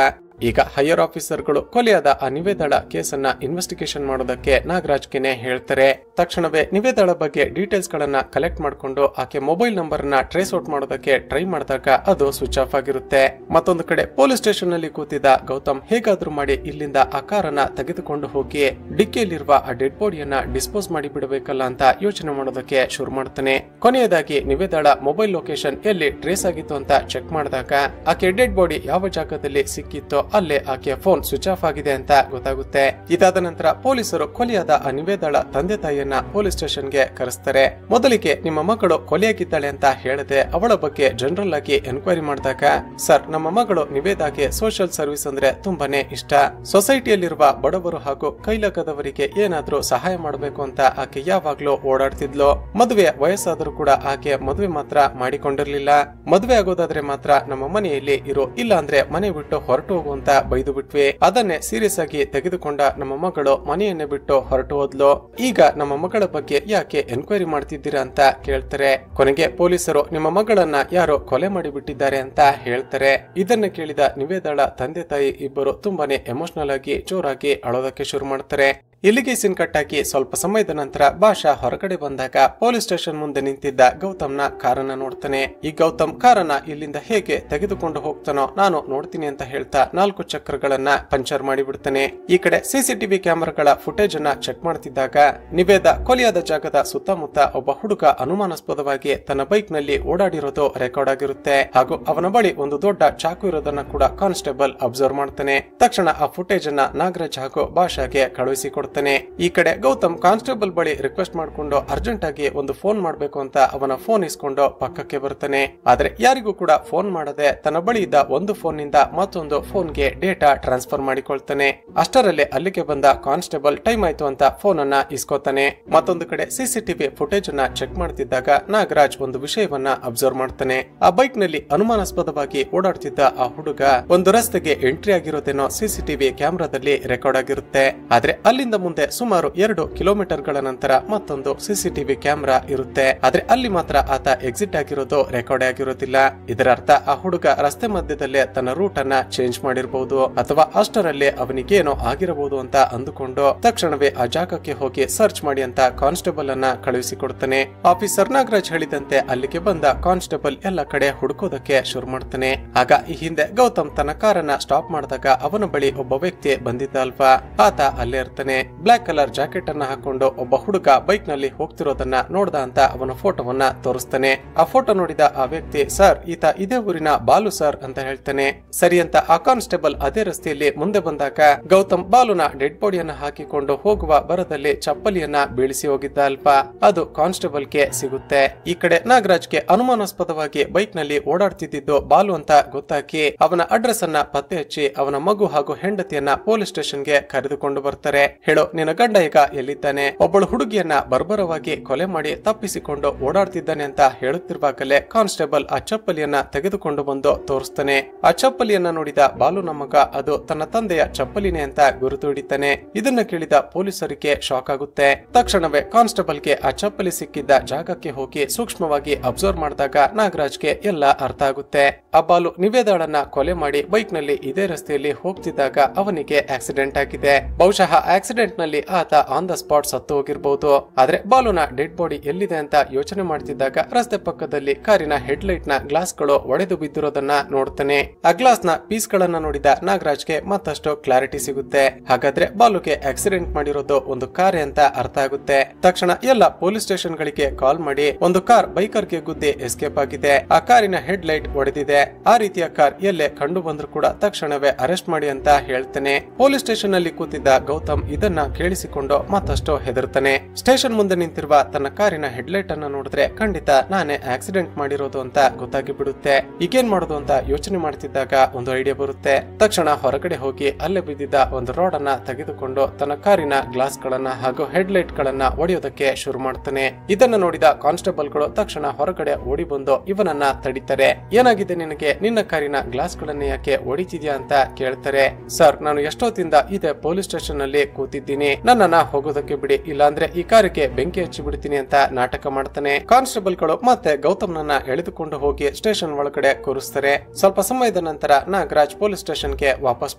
ಈಗ ಹೈಯರ್ ಆಫೀಸರ್ಗಳು ಕೊಲೆಯಾದ ಆ ನಿವೇದಳ ಕೇಸನ್ನ ಇನ್ವೆಸ್ಟಿಗೇಷನ್ ಮಾಡೋದಕ್ಕೆ ನಾಗರಾಜ್ಗೆನೆ ಹೇಳ್ತಾರೆ. ತಕ್ಷಣವೇ ನಿವೇದಳ ಬಗ್ಗೆ ಡೀಟೇಲ್ಸ್ ಗಳನ್ನ ಕಲೆಕ್ಟ್ ಮಾಡಿಕೊಂಡು ಆಕೆ ಮೊಬೈಲ್ ನಂಬರ್ ನ ಟ್ರೇಸ್ ಔಟ್ ಮಾಡೋದಕ್ಕೆ ಟ್ರೈ ಮಾಡಿದಾಗ ಅದು ಸ್ವಿಚ್ ಆಫ್ ಆಗಿರುತ್ತೆ. ಮತ್ತೊಂದು ಕಡೆ ಪೊಲೀಸ್ ಸ್ಟೇಷನ್ ನಲ್ಲಿ ಕೂತಿದ್ದ ಗೌತಮ್ ಹೇಗಾದ್ರೂ ಮಾಡಿ ಇಲ್ಲಿಂದ ಆ ಕಾರನ್ನ ತೆಗೆದುಕೊಂಡು ಹೋಗಿ ಡಿಕ್ಕಿಯಲ್ಲಿರುವ ಆ ಡೆಡ್ ಬಾಡಿಯನ್ನ ಡಿಸ್ಪೋಸ್ ಮಾಡಿ ಬಿಡಬೇಕಲ್ಲ ಅಂತ ಯೋಚನೆ ಮಾಡೋದಕ್ಕೆ ಶುರು ಮಾಡ್ತಾನೆ. ಕೊನೆಯದಾಗಿ ನಿವೇದಳ ಮೊಬೈಲ್ ಲೊಕೇಶನ್ ಎಲ್ಲಿ ಟ್ರೇಸ್ ಆಗಿತ್ತು ಅಂತ ಚೆಕ್ ಮಾಡಿದಾಗ ಆಕೆ ಡೆಡ್ ಬಾಡಿ ಯಾವ ಜಾಗದಲ್ಲಿ ಸಿಕ್ಕಿತ್ತೋ ಅಲ್ಲೇ ಆಕೆಯ ಫೋನ್ ಸ್ವಿಚ್ ಆಫ್ ಆಗಿದೆ ಅಂತ ಗೊತ್ತಾಗುತ್ತೆ. ಇದಾದ ನಂತರ ಪೊಲೀಸರು ಕೊಲೆಯಾದ ಆ ನಿವೇದಳ ತಂದೆ ತಾಯಿಯನ್ನ ಪೊಲೀಸ್ ಸ್ಟೇಷನ್ ಗೆ ಕರೆಸ್ತಾರೆ. ಮೊದಲಿಗೆ ನಿಮ್ಮ ಮಗಳು ಕೊಲೆಯಾಗಿದ್ದಾಳೆ ಅಂತ ಹೇಳದೆ ಅವಳ ಬಗ್ಗೆ ಜನರಲ್ ಆಗಿ ಎನ್ಕ್ವೈರಿ ಮಾಡಿದಾಗ, ಸರ್, ನಮ್ಮ ಮಗಳು ನಿವೇದಾಗೆ ಸೋಷಿಯಲ್ ಸರ್ವಿಸ್ ಅಂದ್ರೆ ತುಂಬಾನೇ ಇಷ್ಟ. ಸೊಸೈಟಿಯಲ್ಲಿರುವ ಬಡವರು ಹಾಗೂ ಕೈಲಾಗದವರಿಗೆ ಏನಾದ್ರೂ ಸಹಾಯ ಮಾಡಬೇಕು ಅಂತ ಆಕೆ ಯಾವಾಗ್ಲೂ ಓಡಾಡ್ತಿದ್ಲು. ಮದುವೆ ವಯಸ್ಸಾದ್ರೂ ಕೂಡ ಆಕೆ ಮದುವೆ ಮಾತ್ರ ಮಾಡಿಕೊಂಡಿರ್ಲಿಲ್ಲ. ಮದುವೆ ಆಗೋದಾದ್ರೆ ಮಾತ್ರ ನಮ್ಮ ಮನೆಯಲ್ಲಿ ಇರೋ, ಇಲ್ಲ ಅಂದ್ರೆ ಮನೆ ಬಿಟ್ಟು ಹೊರಟು ಹೋಗುವಂತ ಬೈದು ಬಿಟ್ವಿ. ಅದನ್ನೇ ಸೀರಿಯಸ್ ಆಗಿ ತೆಗೆದುಕೊಂಡ ನಮ್ಮ ಮಗಳು ಮನೆಯನ್ನೇ ಬಿಟ್ಟು ಹೊರಟು ಹೋದ್ಲು. ಈಗ ನಮ್ಮ ಮಗಳ ಬಗ್ಗೆ ಯಾಕೆ ಎನ್ಕ್ವೈರಿ ಮಾಡ್ತಿದ್ದೀರಾ ಅಂತ ಕೇಳ್ತಾರೆ. ಕೊನೆಗೆ ಪೊಲೀಸರು ನಿಮ್ಮ ಮಗಳನ್ನ ಯಾರೋ ಕೊಲೆ ಮಾಡಿಬಿಟ್ಟಿದ್ದಾರೆ ಅಂತ ಹೇಳ್ತಾರೆ. ಇದನ್ನ ಕೇಳಿದ ನಿವೇದಳ ತಂದೆ ತಾಯಿ ಇಬ್ಬರು ತುಂಬಾನೇ ಎಮೋಷನಲ್ ಆಗಿ ಜೋರಾಗಿ ಅಳೋದಕ್ಕೆ ಶುರು ಮಾಡ್ತಾರೆ. ಇಲ್ಲಿಗೆ ಸೀನ್ ಕಟ್ ಹಾಕಿ ಸ್ವಲ್ಪ ಸಮಯದ ನಂತರ ಭಾಷಾ ಹೊರಗಡೆ ಬಂದಾಗ ಪೊಲೀಸ್ ಸ್ಟೇಷನ್ ಮುಂದೆ ನಿಂತಿದ್ದ ಗೌತಮ್ನ ಕಾರನ್ನ ನೋಡ್ತಾನೆ. ಈ ಗೌತಮ್ ಕಾರನ್ನ ಇಲ್ಲಿಂದ ಹೇಗೆ ತೆಗೆದುಕೊಂಡು ಹೋಗ್ತಾನೋ ನಾನು ನೋಡ್ತೀನಿ ಅಂತ ಹೇಳ್ತಾ 4 ಚಕ್ರಗಳನ್ನ ಪಂಚರ್ ಮಾಡಿಬಿಡ್ತಾನೆ. ಈ ಕಡೆ ಸಿಸಿಟಿವಿ ಕ್ಯಾಮೆರಾಗಳ ಫುಟೇಜ್ ಅನ್ನ ಚೆಕ್ ಮಾಡ್ತಿದ್ದಾಗ ನಿವೇದ ಕೊಲೆಯಾದ ಜಾಗದ ಸುತ್ತಮುತ್ತ ಒಬ್ಬ ಹುಡುಗ ಅನುಮಾನಾಸ್ಪದವಾಗಿ ತನ್ನ ಬೈಕ್ ನಲ್ಲಿ ಓಡಾಡಿರೋದು ರೆಕಾರ್ಡ್ ಆಗಿರುತ್ತೆ. ಹಾಗೂ ಅವನ ಬಳಿ ಒಂದು ದೊಡ್ಡ ಚಾಕು ಇರೋದನ್ನ ಕೂಡ ಕಾನ್ಸ್ಟೇಬಲ್ ಅಬ್ಸರ್ವ್ ಮಾಡ್ತಾನೆ. ತಕ್ಷಣ ಆ ಫುಟೇಜ್ ಅನ್ನ ನಾಗರಾಜ್ ಹಾಗೂ ಭಾಷಾಗೆ ಕಳುಹಿಸಿಕೊಡ್ತಾನೆ. ಈ ಕಡೆ ಗೌತಮ್ ಕಾನ್ಸ್ಟೇಬಲ್ ಬಳಿ ರಿಕ್ವೆಸ್ಟ್ ಮಾಡ್ಕೊಂಡು ಅರ್ಜೆಂಟ್ ಆಗಿ ಒಂದು ಫೋನ್ ಮಾಡ್ಬೇಕು ಅಂತ ಅವನ ಫೋನ್ ಇಸ್ಕೊಂಡು ಪಕ್ಕಕ್ಕೆ ಬರ್ತಾನೆ. ಆದ್ರೆ ಯಾರಿಗೂ ಕೂಡ ಫೋನ್ ಮಾಡದೆ ತನ್ನ ಬಳಿ ಇದ್ದ ಒಂದು ಫೋನ್ ನಿಂದ ಮತ್ತೊಂದು ಫೋನ್ ಗೆ ಡೇಟಾ ಟ್ರಾನ್ಸ್ಫರ್ ಮಾಡಿಕೊಳ್ತಾನೆ. ಅಷ್ಟರಲ್ಲೇ ಅಲ್ಲಿಗೆ ಬಂದ ಕಾನ್ಸ್ಟೇಬಲ್ ಟೈಮ್ ಆಯ್ತು ಅಂತ ಫೋನ್ ಅನ್ನ ಇಸ್ಕೋತಾನೆ. ಮತ್ತೊಂದು ಕಡೆ ಸಿಸಿಟಿವಿ ಫುಟೇಜ್ ಅನ್ನ ಚೆಕ್ ಮಾಡ್ತಿದ್ದಾಗ ನಾಗರಾಜ್ ಒಂದು ವಿಷಯವನ್ನ ಅಬ್ಸರ್ವ್ ಮಾಡ್ತಾನೆ. ಆ ಬೈಕ್ ನಲ್ಲಿ ಅನುಮಾನಾಸ್ಪದವಾಗಿ ಓಡಾಡ್ತಿದ್ದ ಆ ಹುಡುಗ ಒಂದು ರಸ್ತೆಗೆ ಎಂಟ್ರಿ ಆಗಿರೋದೇನೋ ಸಿಸಿಟಿವಿ ಕ್ಯಾಮೆರಾದಲ್ಲಿ ರೆಕಾರ್ಡ್ ಆಗಿರುತ್ತೆ. ಆದ್ರೆ ಅಲ್ಲಿಂದ ಮುಂದೆ ಸುಮಾರು 2 ಕಿಲೋಮೀಟರ್ಗಳ ನಂತರ ಮತ್ತೊಂದು ಸಿಸಿಟಿವಿ ಕ್ಯಾಮೆರಾ ಇರುತ್ತೆ. ಆದ್ರೆ ಅಲ್ಲಿ ಮಾತ್ರ ಆತ ಎಕ್ಸಿಟ್ ಆಗಿರೋದು ರೆಕಾರ್ಡ್ ಆಗಿರೋದಿಲ್ಲ. ಇದರ ಅರ್ಥ ಆ ಹುಡುಗ ರಸ್ತೆ ಮಧ್ಯದಲ್ಲೇ ತನ್ನ ರೂಟ್ ಅನ್ನ ಚೇಂಜ್ ಮಾಡಿರಬಹುದು ಅಥವಾ ಅಷ್ಟರಲ್ಲೇ ಅವನಿಗೇನೋ ಆಗಿರಬಹುದು ಅಂತ ಅಂದುಕೊಂಡು ತಕ್ಷಣವೇ ಆ ಜಾಗಕ್ಕೆ ಹೋಗಿ ಸರ್ಚ್ ಮಾಡಿ ಅಂತ ಕಾನ್ಸ್ಟೇಬಲ್ ಅನ್ನ ಕಳುಹಿಸಿಕೊಡ್ತಾನೆ. ಆಫೀಸರ್ ನಾಗರಾಜ್ ಹೇಳಿದಂತೆ ಅಲ್ಲಿಗೆ ಬಂದ ಕಾನ್ಸ್ಟೇಬಲ್ ಎಲ್ಲ ಕಡೆ ಹುಡುಕೋದಕ್ಕೆ ಶುರು ಮಾಡ್ತಾನೆ. ಆಗ ಈ ಹಿಂದೆ ಗೌತಮ್ ತನ್ನ ಕಾರನ್ನ ಸ್ಟಾಪ್ ಮಾಡಿದಾಗ ಅವನ ಬಳಿ ಒಬ್ಬ ವ್ಯಕ್ತಿ ಬಂದಿದ್ದ ಅಲ್ವಾ, ಆತ ಅಲ್ಲೇ ಇರ್ತಾನೆ. ಬ್ಲಾಕ್ ಕಲರ್ ಜಾಕೆಟ್ ಅನ್ನ ಹಾಕೊಂಡು ಒಬ್ಬ ಹುಡುಗ ಬೈಕ್ ನಲ್ಲಿ ಹೋಗ್ತಿರೋದನ್ನ ನೋಡ್ದ ಅಂತ ಅವನ ಫೋಟೋವನ್ನ ತೋರಿಸ್ತಾನೆ. ಆ ಫೋಟೋ ನೋಡಿದ ಆ ವ್ಯಕ್ತಿ, ಸರ್, ಈತ ಇದೇ ಊರಿನ ಬಾಲು ಸರ್ ಅಂತ ಹೇಳ್ತಾನೆ. ಸರಿ ಅಂತ ಆ ಕಾನ್ಸ್ಟೇಬಲ್ ಕಾನ್ಸ್ಟೇಬಲ್ ಅದೇ ರಸ್ತೆಯಲ್ಲಿ ಮುಂದೆ ಬಂದಾಗ ಗೌತಮ್ ಬಾಲುನ ಡೆಡ್ ಬಾಡಿಯನ್ನ ಹಾಕಿಕೊಂಡು ಹೋಗುವ ಬರದಲ್ಲಿ ಚಪ್ಪಲಿಯನ್ನ ಬೀಳಿಸಿ ಹೋಗಿದ್ದ ಅಲ್ಪ. ಅದು ಕಾನ್ಸ್ಟೇಬಲ್ಗೆ ಸಿಗುತ್ತೆ. ಈ ಕಡೆ ನಾಗರಾಜ್ಗೆ ಅನುಮಾನಾಸ್ಪದವಾಗಿ ಬೈಕ್ ನಲ್ಲಿ ಓಡಾಡ್ತಿದ್ದು ಬಾಲು ಅಂತ ಗೊತ್ತಾಗಿ ಅವನ ಅಡ್ರೆಸ್ ಅನ್ನ ಪತ್ತೆ ಹಚ್ಚಿ ಅವನ ಮಗು ಹಾಗೂ ಹೆಂಡತಿಯನ್ನ ಪೊಲೀಸ್ ಸ್ಟೇಷನ್ಗೆ ಕರೆದುಕೊಂಡು ಬರ್ತಾರೆ. ಹೇಳೋ, ನಿನ್ನ ಗಂಡ ಈಗ ಎಲ್ಲಿದ್ದಾನೆ? ಒಬ್ಬಳು ಹುಡುಗಿಯನ್ನ ಬರ್ಬರವಾಗಿ ಕೊಲೆ ಮಾಡಿ ತಪ್ಪಿಸಿಕೊಂಡು ಓಡಾಡ್ತಿದ್ದಾನೆ ಅಂತ ಹೇಳುತ್ತಿರುವಾಗಲೇ ಕಾನ್ಸ್ಟೇಬಲ್ ಆ ಚಪ್ಪಲಿಯನ್ನ ತೆಗೆದುಕೊಂಡು ಬಂದು ತೋರಿಸ್ತಾನೆ. ಆ ಚಪ್ಪಲಿಯನ್ನ ನೋಡಿದ ಬಾಲುನ ಮಗ ಅದು ತನ್ನ ತಂದೆಯ ಚಪ್ಪಲಿನೇ ಅಂತ ಗುರುತು ಹಿಡಿತಾನೆ. ಇದನ್ನ ಕೇಳಿದ ಪೊಲೀಸರಿಗೆ ಶಾಕ್ ಆಗುತ್ತೆ. ತಕ್ಷಣವೇ ಕಾನ್ಸ್ಟೇಬಲ್ಗೆ ಆ ಚಪ್ಪಲಿ ಸಿಕ್ಕಿದ್ದ ಜಾಗಕ್ಕೆ ಹೋಗಿ ಸೂಕ್ಷ್ಮವಾಗಿ ಅಬ್ಸರ್ವ್ ಮಾಡಿದಾಗ ನಾಗರಾಜ್ಗೆ ಎಲ್ಲ ಅರ್ಥ ಆಗುತ್ತೆ. ಆ ಬಾಲು ನಿವೇದಾಳನ್ನ ಕೊಲೆ ಮಾಡಿ ಬೈಕ್ ನಲ್ಲಿ ಇದೇ ರಸ್ತೆಯಲ್ಲಿ ಹೋಗ್ತಿದ್ದಾಗ ಅವನಿಗೆ ಆಕ್ಸಿಡೆಂಟ್ ಆಗಿದೆ. ಬಹುಶಃ ಆಕ್ಸಿಡೆಂಟ್ ನಲ್ಲಿ ಆತ ಆನ್ ದ ಸ್ಪಾಟ್ ಸತ್ತು ಹೋಗಿರಬಹುದು. ಆದ್ರೆ ಬಾಲುನ ಡೆಡ್ ಬಾಡಿ ಎಲ್ಲಿದೆ ಅಂತ ಯೋಚನೆ ಮಾಡ್ತಿದ್ದಾಗ ರಸ್ತೆ ಪಕ್ಕದಲ್ಲಿ ಕಾರಿನ ಹೆಡ್ ಲೈಟ್ ನ ಗ್ಲಾಸ್ ಗಳು ಒಡೆದು ಬಿದ್ದಿರೋದನ್ನ ನೋಡ್ತಾನೆ. ಆ ಗ್ಲಾಸ್ ನ ಪೀಸ್ ಗಳನ್ನ ನೋಡಿದ ನಾಗರಾಜ್ಗೆ ಮತ್ತಷ್ಟು ಕ್ಲಾರಿಟಿ ಸಿಗುತ್ತೆ. ಹಾಗಾದ್ರೆ ಬಾಲುಗೆ ಆಕ್ಸಿಡೆಂಟ್ ಮಾಡಿರೋದು ಒಂದು ಕಾರ್ ಅಂತ ಅರ್ಥ ಆಗುತ್ತೆ. ತಕ್ಷಣ ಎಲ್ಲ ಪೊಲೀಸ್ ಸ್ಟೇಷನ್ ಗಳಿಗೆ ಕಾಲ್ ಮಾಡಿ ಒಂದು ಕಾರ್ ಬೈಕರ್ ಗೆ ಗುದ್ದಿ ಎಸ್ಕೇಪ್ ಆಗಿದೆ. ಆ ಕಾರಿನ ಹೆಡ್ ಲೈಟ್ ಒಡೆದಿದೆ. ಆ ರೀತಿಯ ಕಾರ್ ಎಲ್ಲೇ ಕಂಡು ಬಂದ್ರು ಕೂಡ ತಕ್ಷಣವೇ ಅರೆಸ್ಟ್ ಮಾಡಿ ಅಂತ ಹೇಳ್ತಾನೆ. ಪೊಲೀಸ್ ಸ್ಟೇಷನ್ ನಲ್ಲಿ ಕೂತಿದ್ದ ಗೌತಮ್ ಇದನ್ನ ಕೇಳಿಸಿಕೊಂಡು ಮತ್ತಷ್ಟು ಹೆದರ್ತಾನೆ. ಸ್ಟೇಷನ್ ಮುಂದೆ ನಿಂತಿರುವ ತನ್ನ ಕಾರಿನ ಹೆಡ್ ಲೈಟ್ ಅನ್ನ ನೋಡಿದ್ರೆ ಖಂಡಿತ ನಾನೇ ಆಕ್ಸಿಡೆಂಟ್ ಮಾಡಿರೋದು ಅಂತ ಗೊತ್ತಾಗಿ ಬಿಡುತ್ತೆ. ಈಗೇನ್ ಮಾಡೋದು ಅಂತ ಯೋಚನೆ ಮಾಡ್ತಿದ್ದಾಗ ಒಂದು ಐಡಿಯಾ ಬರುತ್ತೆ. ತಕ್ಷಣ ಹೊರಗಡೆ ಹೋಗಿ ಅಲ್ಲೇ ಬಿದ್ದಿದ್ದ ಒಂದು ರಾಡ್ ಅನ್ನ ತೆಗೆದುಕೊಂಡು ತನ್ನ ಕಾರಿನ ಗ್ಲಾಸ್ ಗಳನ್ನ ಹಾಗೂ ಹೆಡ್ ಲೈಟ್ ಗಳನ್ನ ಒಡೆಯೋದಕ್ಕೆ ಶುರು ಮಾಡ್ತಾನೆ. ಇದನ್ನ ನೋಡಿದ ಕಾನ್ಸ್ಟೇಬಲ್ ಗಳು ತಕ್ಷಣ ಹೊರಗಡೆ ಓಡಿ ಬಂದು ಇವನನ್ನ ತಡಿತಾರೆ. ಏನಾಗಿದೆ ನಿನಗೆ? ನಿನ್ನ ಕಾರಿನ ಗ್ಲಾಸ್ ಗಳನ್ನ ಯಾಕೆ ಹೊಡಿತಿದ್ಯಾ ಅಂತ ಕೇಳ್ತಾರೆ. ಸರ್, ನಾನು ಎಷ್ಟೊತ್ತಿಂದ ಇದೇ ಪೊಲೀಸ್ ಸ್ಟೇಷನ್ ನಲ್ಲಿ ಕೂತಿದ್ದೀನಿ, ನನ್ನನ್ನ ಹೋಗೋದಕ್ಕೆ ಬಿಡಿ, ಇಲ್ಲಾಂದ್ರೆ ಈ ಕಾರಿಗೆ ಬೆಂಕಿ ಹಚ್ಚಿ ಬಿಡ್ತೀನಿ ಅಂತ ನಾಟಕ ಮಾಡ್ತಾನೆ. ಕಾನ್ಸ್ಟೇಬಲ್ ಗಳು ಮತ್ತೆ ಗೌತಮ್ನನ್ನ ಎಳೆದುಕೊಂಡು ಹೋಗಿ ಸ್ಟೇಷನ್ ಒಳಗಡೆ ಕೂರಿಸ್ತಾರೆ. ಸ್ವಲ್ಪ ಸಮಯದ ನಂತರ ನಾಗರಾಜ್ ಪೊಲೀಸ್ ಸ್ಟೇಷನ್ಗೆ ವಾಪಸ್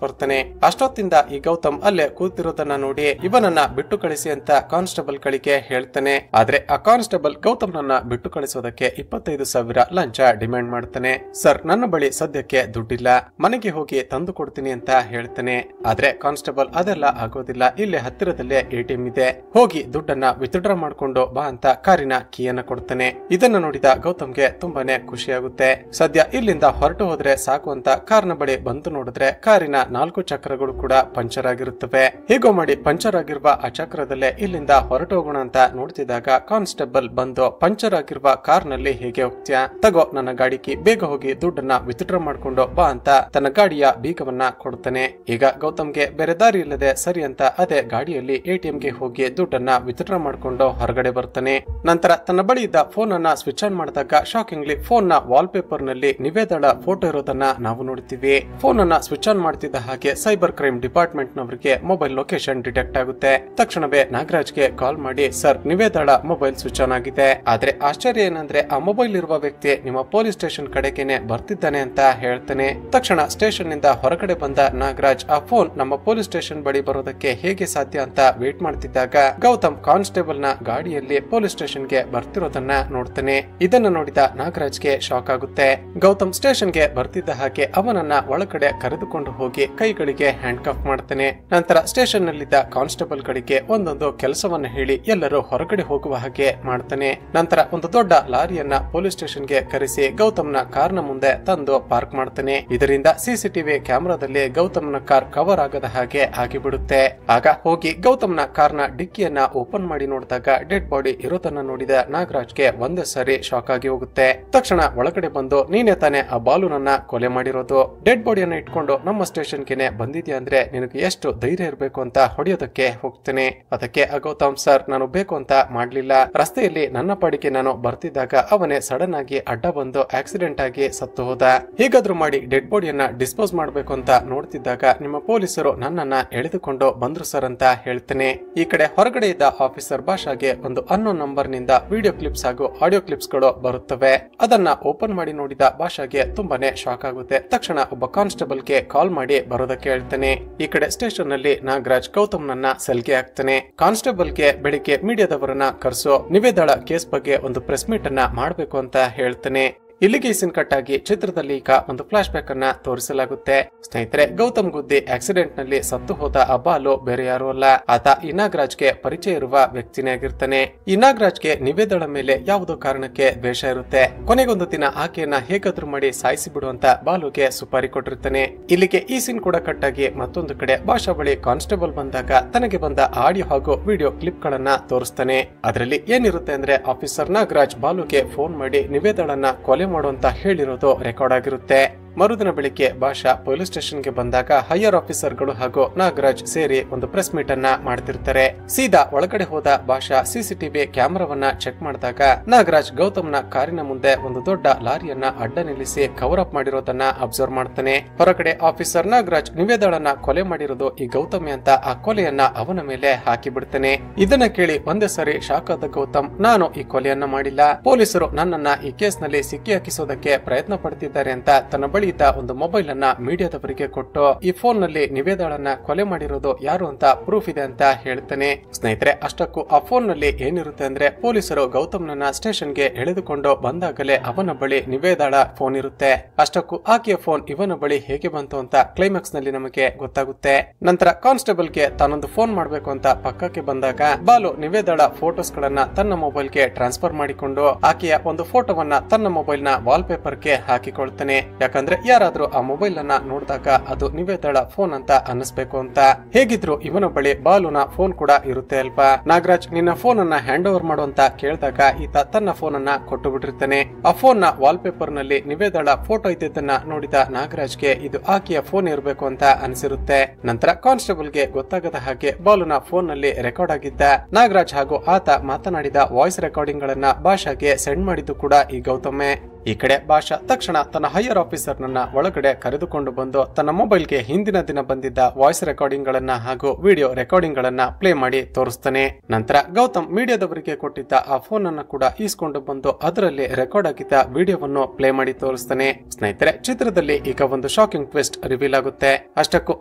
ಬರ್ತಾನೆ. ಅಷ್ಟೊತ್ತಿಂದ ಈ ಗೌತಮ್ ಅಲ್ಲೇ ಕೂತಿರೋದನ್ನ ನೋಡಿ ಇವನನ್ನ ಬಿಟ್ಟು ಕಳಿಸಿ ಅಂತ ಕಾನ್ಸ್ಟೇಬಲ್ ಗಳಿಗೆ ಹೇಳ್ತಾನೆ. ಆದ್ರೆ ಆ ಕಾನ್ಸ್ಟೇಬಲ್ ಗೌತಮ್ನನ್ನ ಬಿಟ್ಟು ಕಳಿಸೋದಕ್ಕೆ 25,000 ಲಂಚ ಡಿಮ್ಯಾಂಡ್ ಮಾಡ್ತಾನೆ. ಸರ್, ನನ್ನ ಬಳಿ ಸದ್ಯಕ್ಕೆ ದುಡ್ಡಿಲ್ಲ, ಮನೆಗೆ ಹೋಗಿ ತಂದು ಕೊಡ್ತೀನಿ ಅಂತ ಹೇಳ್ತಾನೆ. ಆದ್ರೆ ಕಾನ್ಸ್ಟೇಬಲ್ ಅದೆಲ್ಲ ಆಗೋದಿಲ್ಲ, ಇಲ್ಲೇ ಹತ್ತಿರದಲ್ಲೇ ATM ಇದೆ, ಹೋಗಿ ದುಡ್ಡನ್ನ ವಿತ್ಡ್ರಾ ಮಾಡ್ಕೊಂಡು ಬಾ ಅಂತ ಕಾರಿನ ಕೀಯನ್ನ ಕೊಡ್ತಾನೆ. ಇದನ್ನ ನೋಡಿದ ಗೌತಮ್ಗೆ ತುಂಬಾನೇ ಖುಷಿಯಾಗುತ್ತೆ. ಸದ್ಯ ಇಲ್ಲಿಂದ ಹೊರಟು ಹೋದ್ರೆ ಸಾಕು ಅಂತ ಕಾರ್ನ ಬಳಿ ಬಂದು ನೋಡಿದ್ರೆ ಕಾರಿನ 4 ಚಕ್ರಗಳು ಕೂಡ ಪಂಚರ್ ಆಗಿರುತ್ತವೆ. ಹೀಗೋ ಮಾಡಿ ಪಂಚರ್ ಆಗಿರುವ ಆ ಚಕ್ರದಲ್ಲೇ ಇಲ್ಲಿಂದ ಹೊರಟು ಹೋಗೋಣ ಅಂತ ನೋಡ್ತಿದ್ದಾಗ ಕಾನ್ಸ್ಟೇಬಲ್ ಬಂದು ಪಂಚರ್ ಆಗಿರುವ ಕಾರ್ ನಲ್ಲಿ ಹೇಗೆ ಹೋಗ್ತೀಯಾ, ತಗೋ ನನ್ನ ಗಾಡಿಗೆ, ಬೇಗ ಹೋಗಿ ದುಡ್ಡನ್ನ ವಿತ್ಡ್ರಾ ಮಾಡ್ಕೊಂಡು ಬಾ ಅಂತ ತನ್ನ ಗಾಡಿಯ ಬೀಗವನ್ನ ಕೊಡ್ತಾನೆ. ಈಗ ಗೌತಮ್ಗೆ ಬೇರೆ ದಾರಿ ಇಲ್ಲದೆ ಸರಿ ಅಂತ ಅದೇ ಗಾಡಿಯಲ್ಲಿ ATM ಗೆ ಹೋಗಿ ದುಡ್ಡನ್ನ ವಿತ್ಡ್ರಾ ಮಾಡ್ಕೊಂಡು ಹೊರಗಡೆ ಬರ್ತಾನೆ. ನಂತರ ತನ್ನ ಬಳಿ ಇದ್ದ ಫೋನ್ ಅನ್ನ ಸ್ವಿಚ್ ಆನ್ ಮಾಡಿದಾಗ ಶಾಕಿಂಗ್ಲಿ ಫೋನ್ ನ ವಾಲ್ ಪೇಪರ್ ನಲ್ಲಿ ನಿವೇದಾಳ ಫೋಟೋ ಇರೋದನ್ನ ನಾವು ನೋಡ್ತೀವಿ. ಫೋನ್ ಅನ್ನ ಸ್ವಿಚ್ ಆನ್ ಮಾಡ್ತಿದ್ದ ಹಾಗೆ ಸೈಬರ್ ಕ್ರೈಮ್ ಡಿಪಾರ್ಟ್ಮೆಂಟ್ ನವರಿಗೆ ಮೊಬೈಲ್ ಲೊಕೇಶನ್ ಡಿಟೆಕ್ಟ್ ಆಗುತ್ತೆ. ತಕ್ಷಣವೇ ನಾಗರಾಜ್ಗೆ ಕಾಲ್ ಮಾಡಿ, ಸರ್, ನಿವೇದಾಳ ಮೊಬೈಲ್ ಸ್ವಿಚ್ ಆನ್ ಆಗಿದೆ. ಆದ್ರೆ ಆಶ್ಚರ್ಯ ಏನಂದ್ರೆ ಆ ಮೊಬೈಲ್ ಇರುವ ವ್ಯಕ್ತಿ ನಿಮ್ಮ ಪೊಲೀಸ್ ಸ್ಟೇಷನ್ ಕಡೆಗೇನೆ ಬರ್ತಿದ್ದಾನೆ ಅಂತ ಹೇಳ್ತಾನೆ. ತಕ್ಷಣ ಸ್ಟೇಷನ್ ನಿಂದ ಹೊರಗಡೆ ಬಂದ ನಾಗರಾಜ್ ಆ ಫೋನ್ ನಮ್ಮ ಪೊಲೀಸ್ ಸ್ಟೇಷನ್ ಬಳಿ ಬರೋದಕ್ಕೆ ಹೇಗೆ ಸಾಧ್ಯ ಅಂತ ವೇಟ್ ಮಾಡ್ತಿದ್ದಾಗ ಗೌತಮ್ ಕಾನ್ಸ್ಟೇಬಲ್ ನ ಗಾಡಿಯಲ್ಲಿ ಪೊಲೀಸ್ ಸ್ಟೇಷನ್ ಗೆ ಬರ್ತಿರೋದನ್ನ ನೋಡ್ತಾನೆ. ಇದನ್ನ ನೋಡಿದ ನಾಗರಾಜ್ಗೆ ಶಾಕ್ ಆಗುತ್ತೆ. ಗೌತಮ್ ಸ್ಟೇಷನ್ ಗೆ ಬರ್ತಿದ್ದ ಹಾಗೆ ಅವನನ್ನ ಒಳಗಡೆ ಕರೆದುಕೊಂಡು ಹೋಗಿ ಕೈಗಳಿಗೆ ಹ್ಯಾಂಡ್ ಕಫ್ ಮಾಡ್ತಾನೆ. ನಂತರ ಸ್ಟೇಷನ್ ನಲ್ಲಿದ್ದ ಕಾನ್ಸ್ಟೇಬಲ್ ಗಳಿಗೆ ಒಂದೊಂದು ಕೆಲಸವನ್ನ ಹೇಳಿ ಎಲ್ಲರೂ ಹೊರಗಡೆ ಹೋಗುವ ಹಾಗೆ ಮಾಡ್ತಾನೆ. ನಂತರ ಒಂದು ದೊಡ್ಡ ಲಾರಿಯನ್ನ ಪೊಲೀಸ್ ಸ್ಟೇಷನ್ ಗೆ ಕರೆಸಿ ಗೌತಮ್ನ ಕಾರ್ನ ಮುಂದೆ ತಂದು ಪಾರ್ಕ್ ಮಾಡ್ತಾನೆ. ಇದರಿಂದ CCTV ಕ್ಯಾಮೆರಾದಲ್ಲಿ ಗೌತಮ್ನ ಕಾರ್ ಕವರ್ ಆಗದ ಹಾಗೆ ಆಗಿಬಿಡುತ್ತೆ. ಆಗ ಹೋಗಿ ಗೌತಮ್ನ ಕಾರ್ನ ಡಿಕ್ಕಿಯನ್ನ ಓಪನ್ ಮಾಡಿ ನೋಡಿದಾಗ ಡೆಡ್ ಬಾಡಿ ಇರೋದನ್ನ ನೋಡಿದ ನಾಗರಾಜ್ಗೆ ಒಂದೇ ಸಾರಿ ಶಾಕ್ ಆಗಿ ಹೋಗುತ್ತೆ. ತಕ್ಷಣ ಒಳಗಡೆ ಬಂದು, ನೀನೇ ತಾನೇ ಆ ಬಾಲುನನ್ನ ಕೊಲೆ ಮಾಡಿರೋದು, ಡೆಡ್ ಬಾಡಿಯನ್ನ ಇಟ್ಕೊಂಡು ನಮ್ಮ ಸ್ಟೇಷನ್ ಗೆನೆ ಬಂದಿದ್ಯಾ ಅಂದ್ರೆ ನಿನಗೆ ಎಷ್ಟು ಧೈರ್ಯ ಇರಬೇಕು ಅಂತ ಹೊಡೆಯೋದಕ್ಕೆ ಹೋಗ್ತೇನೆ. ಅದಕ್ಕೆ ಗೌತಮ್, ಸರ್, ನಾನು ಬೇಕು ಅಂತ ಮಾಡ್ಲಿಲ್ಲ, ರಸ್ತೆಯಲ್ಲಿ ನನ್ನ ಪಾಡಿಗೆ ನಾನು ಬರ್ತಿದ್ದಾಗ ಅವನೇ ಸಡನ್ ಆಗಿ ಅಡ್ಡ ಬಂದು ಆಕ್ಸಿಡೆಂಟ್ ಆಗಿ ಸತ್ತು ಹೋದ. ಹೀಗಾದ್ರೂ ಮಾಡಿ ಡೆಡ್ ಬಾಡಿಯನ್ನ ಡಿಸ್ಪೋಸ್ ಮಾಡ್ಬೇಕು ಅಂತ ನೋಡ್ತಿದ್ದಾಗ ನಿಮ್ಮ ಪೊಲೀಸರು ನನ್ನನ್ನ ಎಳೆದುಕೊಂಡು ಬಂದ್ರು ಸರ್ ಅಂತ ಹೇಳ್ತೇನೆ. ಈ ಕಡೆ ಹೊರಗಡೆ ಇದ್ದ ಆಫೀಸರ್ ಭಾಷಾಗೆ ಒಂದು ಅನ್ನೋನ್ ನಂಬರ್ ನಿಂದ ವಿಡಿಯೋ ಕ್ಲಿಪ್ಸ್ ಹಾಗೂ ಆಡಿಯೋ ಕ್ಲಿಪ್ಸ್ ಗಳು ಬರುತ್ತವೆ. ಅದನ್ನ ಓಪನ್ ಮಾಡಿ ನೋಡಿದ ಭಾಷಾಗೆ ತುಂಬಾನೇ ಶಾಕ್ ಆಗುತ್ತೆ. ತಕ್ಷಣ ಒಬ್ಬ ಕಾನ್ಸ್ಟೇಬಲ್ ಗೆ ಕಾಲ್ ಮಾಡಿ ಬರೋದಕ್ಕೆ ಹೇಳ್ತಾನೆ. ಈ ಕಡೆ ಸ್ಟೇಷನ್ ನಲ್ಲಿ ನಾಗರಾಜ್ ಗೌತಮ್ನನ್ನ ಸೆಲ್ಗೆ ಹಾಕ್ತಾನೆ. ಕಾನ್ಸ್ಟೇಬಲ್ ಗೆ ಬೆಳಿಗ್ಗೆ ಮೀಡಿಯಾದವರನ್ನ ಕರೆಸೋ ನಿವೇದಾಳ ಕೇಸ್ ಬಗ್ಗೆ ಒಂದು ಪ್ರೆಸ್ ಮೀಟ್ ಅನ್ನ ಮಾಡ್ಬೇಕು ಅಂತ ಹೇಳ್ತಾನೆ. ಇಲ್ಲಿಗೆ ಸೀನ್ ಕಟ್ ಆಗಿ ಚಿತ್ರದಲ್ಲಿ ಈಗ ಒಂದು ಫ್ಲಾಶ್ ಬ್ಯಾಕ್ ಅನ್ನ ತೋರಿಸಲಾಗುತ್ತೆ. ಸ್ನೇಹಿತರೆ, ಗೌತಮ್ ಗುದ್ದಿ ಆಕ್ಸಿಡೆಂಟ್ ನಲ್ಲಿ ಸತ್ತು ಹೋದ ಆ ಬಾಲು ಬೇರೆ ಯಾರು ಅಲ್ಲ, ಆತ ಈ ನಾಗರಾಜ್ಗೆ ಪರಿಚಯ ಇರುವ ವ್ಯಕ್ತಿನೇ ಆಗಿರ್ತಾನೆ. ಈ ನಾಗರಾಜ್ಗೆ ನಿವೇದಳ ಮೇಲೆ ಯಾವುದೋ ಕಾರಣಕ್ಕೆ ದ್ವೇಷ ಇರುತ್ತೆ. ಕೊನೆಗೊಂದು ದಿನ ಆಕೆಯನ್ನ ಹೇಗಾದ್ರೂ ಮಾಡಿ ಸಾಯಿಸಿ ಬಿಡುವಂತ ಬಾಲುಗೆ ಸುಪಾರಿ ಕೊಟ್ಟಿರ್ತಾನೆ. ಇಲ್ಲಿಗೆ ಈ ಸೀನ್ ಕೂಡ ಕಟ್ ಆಗಿ ಮತ್ತೊಂದು ಕಡೆ ಭಾಷಾ ಬಳಿ ಕಾನ್ಸ್ಟೇಬಲ್ ಬಂದಾಗ ತನಗೆ ಬಂದ ಆಡಿಯೋ ಹಾಗೂ ವಿಡಿಯೋ ಕ್ಲಿಪ್ ಗಳನ್ನ ತೋರಿಸ್ತಾನೆ. ಅದರಲ್ಲಿ ಏನಿರುತ್ತೆ ಅಂದ್ರೆ ಆಫೀಸರ್ ನಾಗರಾಜ್ ಬಾಲುಗೆ ಫೋನ್ ಮಾಡಿ ನಿವೇದಳನ್ನ ಕೊಲೆ ಮಾಡುವಂತ ಹೇಳಿರೋದು ರೆಕಾರ್ಡ್ ಆಗಿರುತ್ತೆ. ಮರುದಿನ ಬೆಳಿಗ್ಗೆ ಭಾಷಾ ಪೊಲೀಸ್ ಸ್ಟೇಷನ್ ಗೆ ಬಂದಾಗ ಹೈಯರ್ ಆಫೀಸರ್ ಗಳು ಹಾಗೂ ನಾಗರಾಜ್ ಸೇರಿ ಒಂದು ಪ್ರೆಸ್ ಮೀಟ್ ಅನ್ನ ಮಾಡ್ತಿರ್ತಾರೆ. ಸೀದಾ ಒಳಗಡೆ ಹೋದ ಭಾಷಾ ಸಿಸಿಟಿವಿ ಕ್ಯಾಮೆರಾವನ್ನ ಚೆಕ್ ಮಾಡಿದಾಗ ನಾಗರಾಜ್ ಗೌತಮ್ನ ಕಾರಿನ ಮುಂದೆ ಒಂದು ದೊಡ್ಡ ಲಾರಿಯನ್ನ ಅಡ್ಡ ನಿಲ್ಲಿಸಿ ಕವರ್ ಅಪ್ ಮಾಡಿರೋದನ್ನ ಅಬ್ಸರ್ವ್ ಮಾಡ್ತಾನೆ. ಹೊರಗಡೆ ಆಫೀಸರ್ ನಾಗರಾಜ್ ನಿವೇದಳನ್ನ ಕೊಲೆ ಮಾಡಿರೋದು ಈ ಗೌತಮಿ ಅಂತ ಆ ಕೊಲೆಯನ್ನ ಅವನ ಮೇಲೆ ಹಾಕಿ ಬಿಡ್ತಾನೆ. ಇದನ್ನ ಕೇಳಿ ಒಂದೇ ಸರಿ ಶಾಕ್ ಆದ ಗೌತಮ್, ನಾನು ಈ ಕೊಲೆಯನ್ನ ಮಾಡಿಲ್ಲ, ಪೊಲೀಸರು ನನ್ನನ್ನ ಈ ಕೇಸ್ ನಲ್ಲಿ ಸಿಕ್ಕಿ ಹಾಕಿಸೋದಕ್ಕೆ ಪ್ರಯತ್ನ ಪಡ್ತಿದ್ದಾರೆ ಅಂತ ತನ್ನ ಬಳಿ ಒಂದು ಮೊಬೈಲ್ ಅನ್ನ ಮೀಡಿಯಾದವರಿಗೆ ಕೊಟ್ಟು ಈ ಫೋನ್ ನಲ್ಲಿ ನಿವೇದಳನ್ನ ಕೊಲೆ ಮಾಡಿರೋದು ಯಾರು ಅಂತ ಪ್ರೂಫ್ ಇದೆ ಅಂತ ಹೇಳ್ತಾನೆ. ಸ್ನೇಹಿತರೆ, ಅಷ್ಟಕ್ಕೂ ಆ ಫೋನ್ ನಲ್ಲಿ ಏನಿರುತ್ತೆ ಅಂದ್ರೆ ಪೊಲೀಸರು ಗೌತಮ್ನನ್ನ ಸ್ಟೇಷನ್ ಗೆ ಎಳೆದುಕೊಂಡು ಬಂದಾಗಲೇ ಅವನ ಬಳಿ ನಿವೇದಳ ಫೋನ್ ಇರುತ್ತೆ. ಅಷ್ಟಕ್ಕೂ ಆಕೆಯ ಫೋನ್ ಇವನ ಬಳಿ ಹೇಗೆ ಬಂತು ಅಂತ ಕ್ಲೈಮ್ಯಾಕ್ಸ್ ನಲ್ಲಿ ನಮಗೆ ಗೊತ್ತಾಗುತ್ತೆ. ನಂತರ ಕಾನ್ಸ್ಟೇಬಲ್ ಗೆ ತಾನೊಂದು ಫೋನ್ ಮಾಡ್ಬೇಕು ಅಂತ ಪಕ್ಕಕ್ಕೆ ಬಂದಾಗ ಬಾಲು ನಿವೇದಳ ಫೋಟೋಸ್ ಗಳನ್ನ ತನ್ನ ಮೊಬೈಲ್ ಗೆ ಟ್ರಾನ್ಸ್ಫರ್ ಮಾಡಿಕೊಂಡು ಆಕೆಯ ಒಂದು ಫೋಟೋವನ್ನ ತನ್ನ ಮೊಬೈಲ್ ನ ವಾಲ್ ಪೇಪರ್ ಗೆ ಹಾಕಿಕೊಳ್ತಾನೆ. ಯಾಕಂದ್ರೆ ಯಾರಾದ್ರೂ ಆ ಮೊಬೈಲ್ ಅನ್ನ ನೋಡಿದಾಗ ಅದು ನಿವೇದಳ ಫೋನ್ ಅಂತ ಅನ್ನಿಸ್ಬೇಕು ಅಂತ. ಹೇಗಿದ್ರು ಇವನ ಬಳಿ ಬಾಲುನ ಫೋನ್ ಕೂಡ ಇರುತ್ತೆ ಅಲ್ವಾ. ನಾಗರಾಜ್ ನಿನ್ನ ಫೋನ್ ಅನ್ನ ಹ್ಯಾಂಡ್ ಓವರ್ ಮಾಡು ಅಂತ ಕೇಳಿದಾಗ ಈತ ತನ್ನ ಫೋನ್ ಅನ್ನ ಕೊಟ್ಟು ಬಿಟ್ಟಿರ್ತಾನೆ. ಆ ಫೋನ್ ನ ವಾಲ್ ಪೇಪರ್ ನಲ್ಲಿ ನಿವೇದಳ ಫೋಟೋ ಇದ್ದದನ್ನ ನೋಡಿದ ನಾಗರಾಜ್ಗೆ ಇದು ಆಕೆಯ ಫೋನ್ ಇರಬೇಕು ಅಂತ ಅನಿಸಿರುತ್ತೆ. ನಂತರ ಕಾನ್ಸ್ಟೇಬಲ್ ಗೆ ಗೊತ್ತಾಗದ ಹಾಗೆ ಬಾಲುನ ಫೋನ್ ನಲ್ಲಿ ರೆಕಾರ್ಡ್ ಆಗಿದ್ದ ನಾಗರಾಜ್ ಹಾಗೂ ಆತ ಮಾತನಾಡಿದ ವಾಯ್ಸ್ ರೆಕಾರ್ಡಿಂಗ್ ಗಳನ್ನ ಭಾಷಾಗೆ ಸೆಂಡ್ ಮಾಡಿದ್ದು ಕೂಡ ಈ ಗೌತಮೆ. ಈ ಕಡೆ ಭಾಷಾ ತಕ್ಷಣ ತನ್ನ ಹೈಯರ್ ಆಫೀಸರ್ ನನ್ನ ಒಳಗಡೆ ಕರೆದುಕೊಂಡು ಬಂದು ತನ್ನ ಮೊಬೈಲ್ಗೆ ಹಿಂದಿನ ದಿನ ಬಂದಿದ್ದ ವಾಯ್ಸ್ ರೆಕಾರ್ಡಿಂಗ್ ಗಳನ್ನ ಹಾಗೂ ವಿಡಿಯೋ ರೆಕಾರ್ಡಿಂಗ್ ಗಳನ್ನ ಪ್ಲೇ ಮಾಡಿ ತೋರಿಸ್ತಾನೆ. ನಂತರ ಗೌತಮ್ ಮೀಡಿಯಾದವರಿಗೆ ಕೊಟ್ಟಿದ್ದ ಆ ಫೋನ್ ಅನ್ನ ಕೂಡ ಈಸ್ಕೊಂಡು ಬಂದು ಅದರಲ್ಲಿ ರೆಕಾರ್ಡ್ ಆಗಿದ್ದ ವಿಡಿಯೋವನ್ನು ಪ್ಲೇ ಮಾಡಿ ತೋರಿಸ್ತಾನೆ. ಸ್ನೇಹಿತರೆ, ಚಿತ್ರದಲ್ಲಿ ಈಗ ಒಂದು ಶಾಕಿಂಗ್ ಟ್ವಿಸ್ಟ್ ರಿವೀಲ್ ಆಗುತ್ತೆ. ಅಷ್ಟಕ್ಕೂ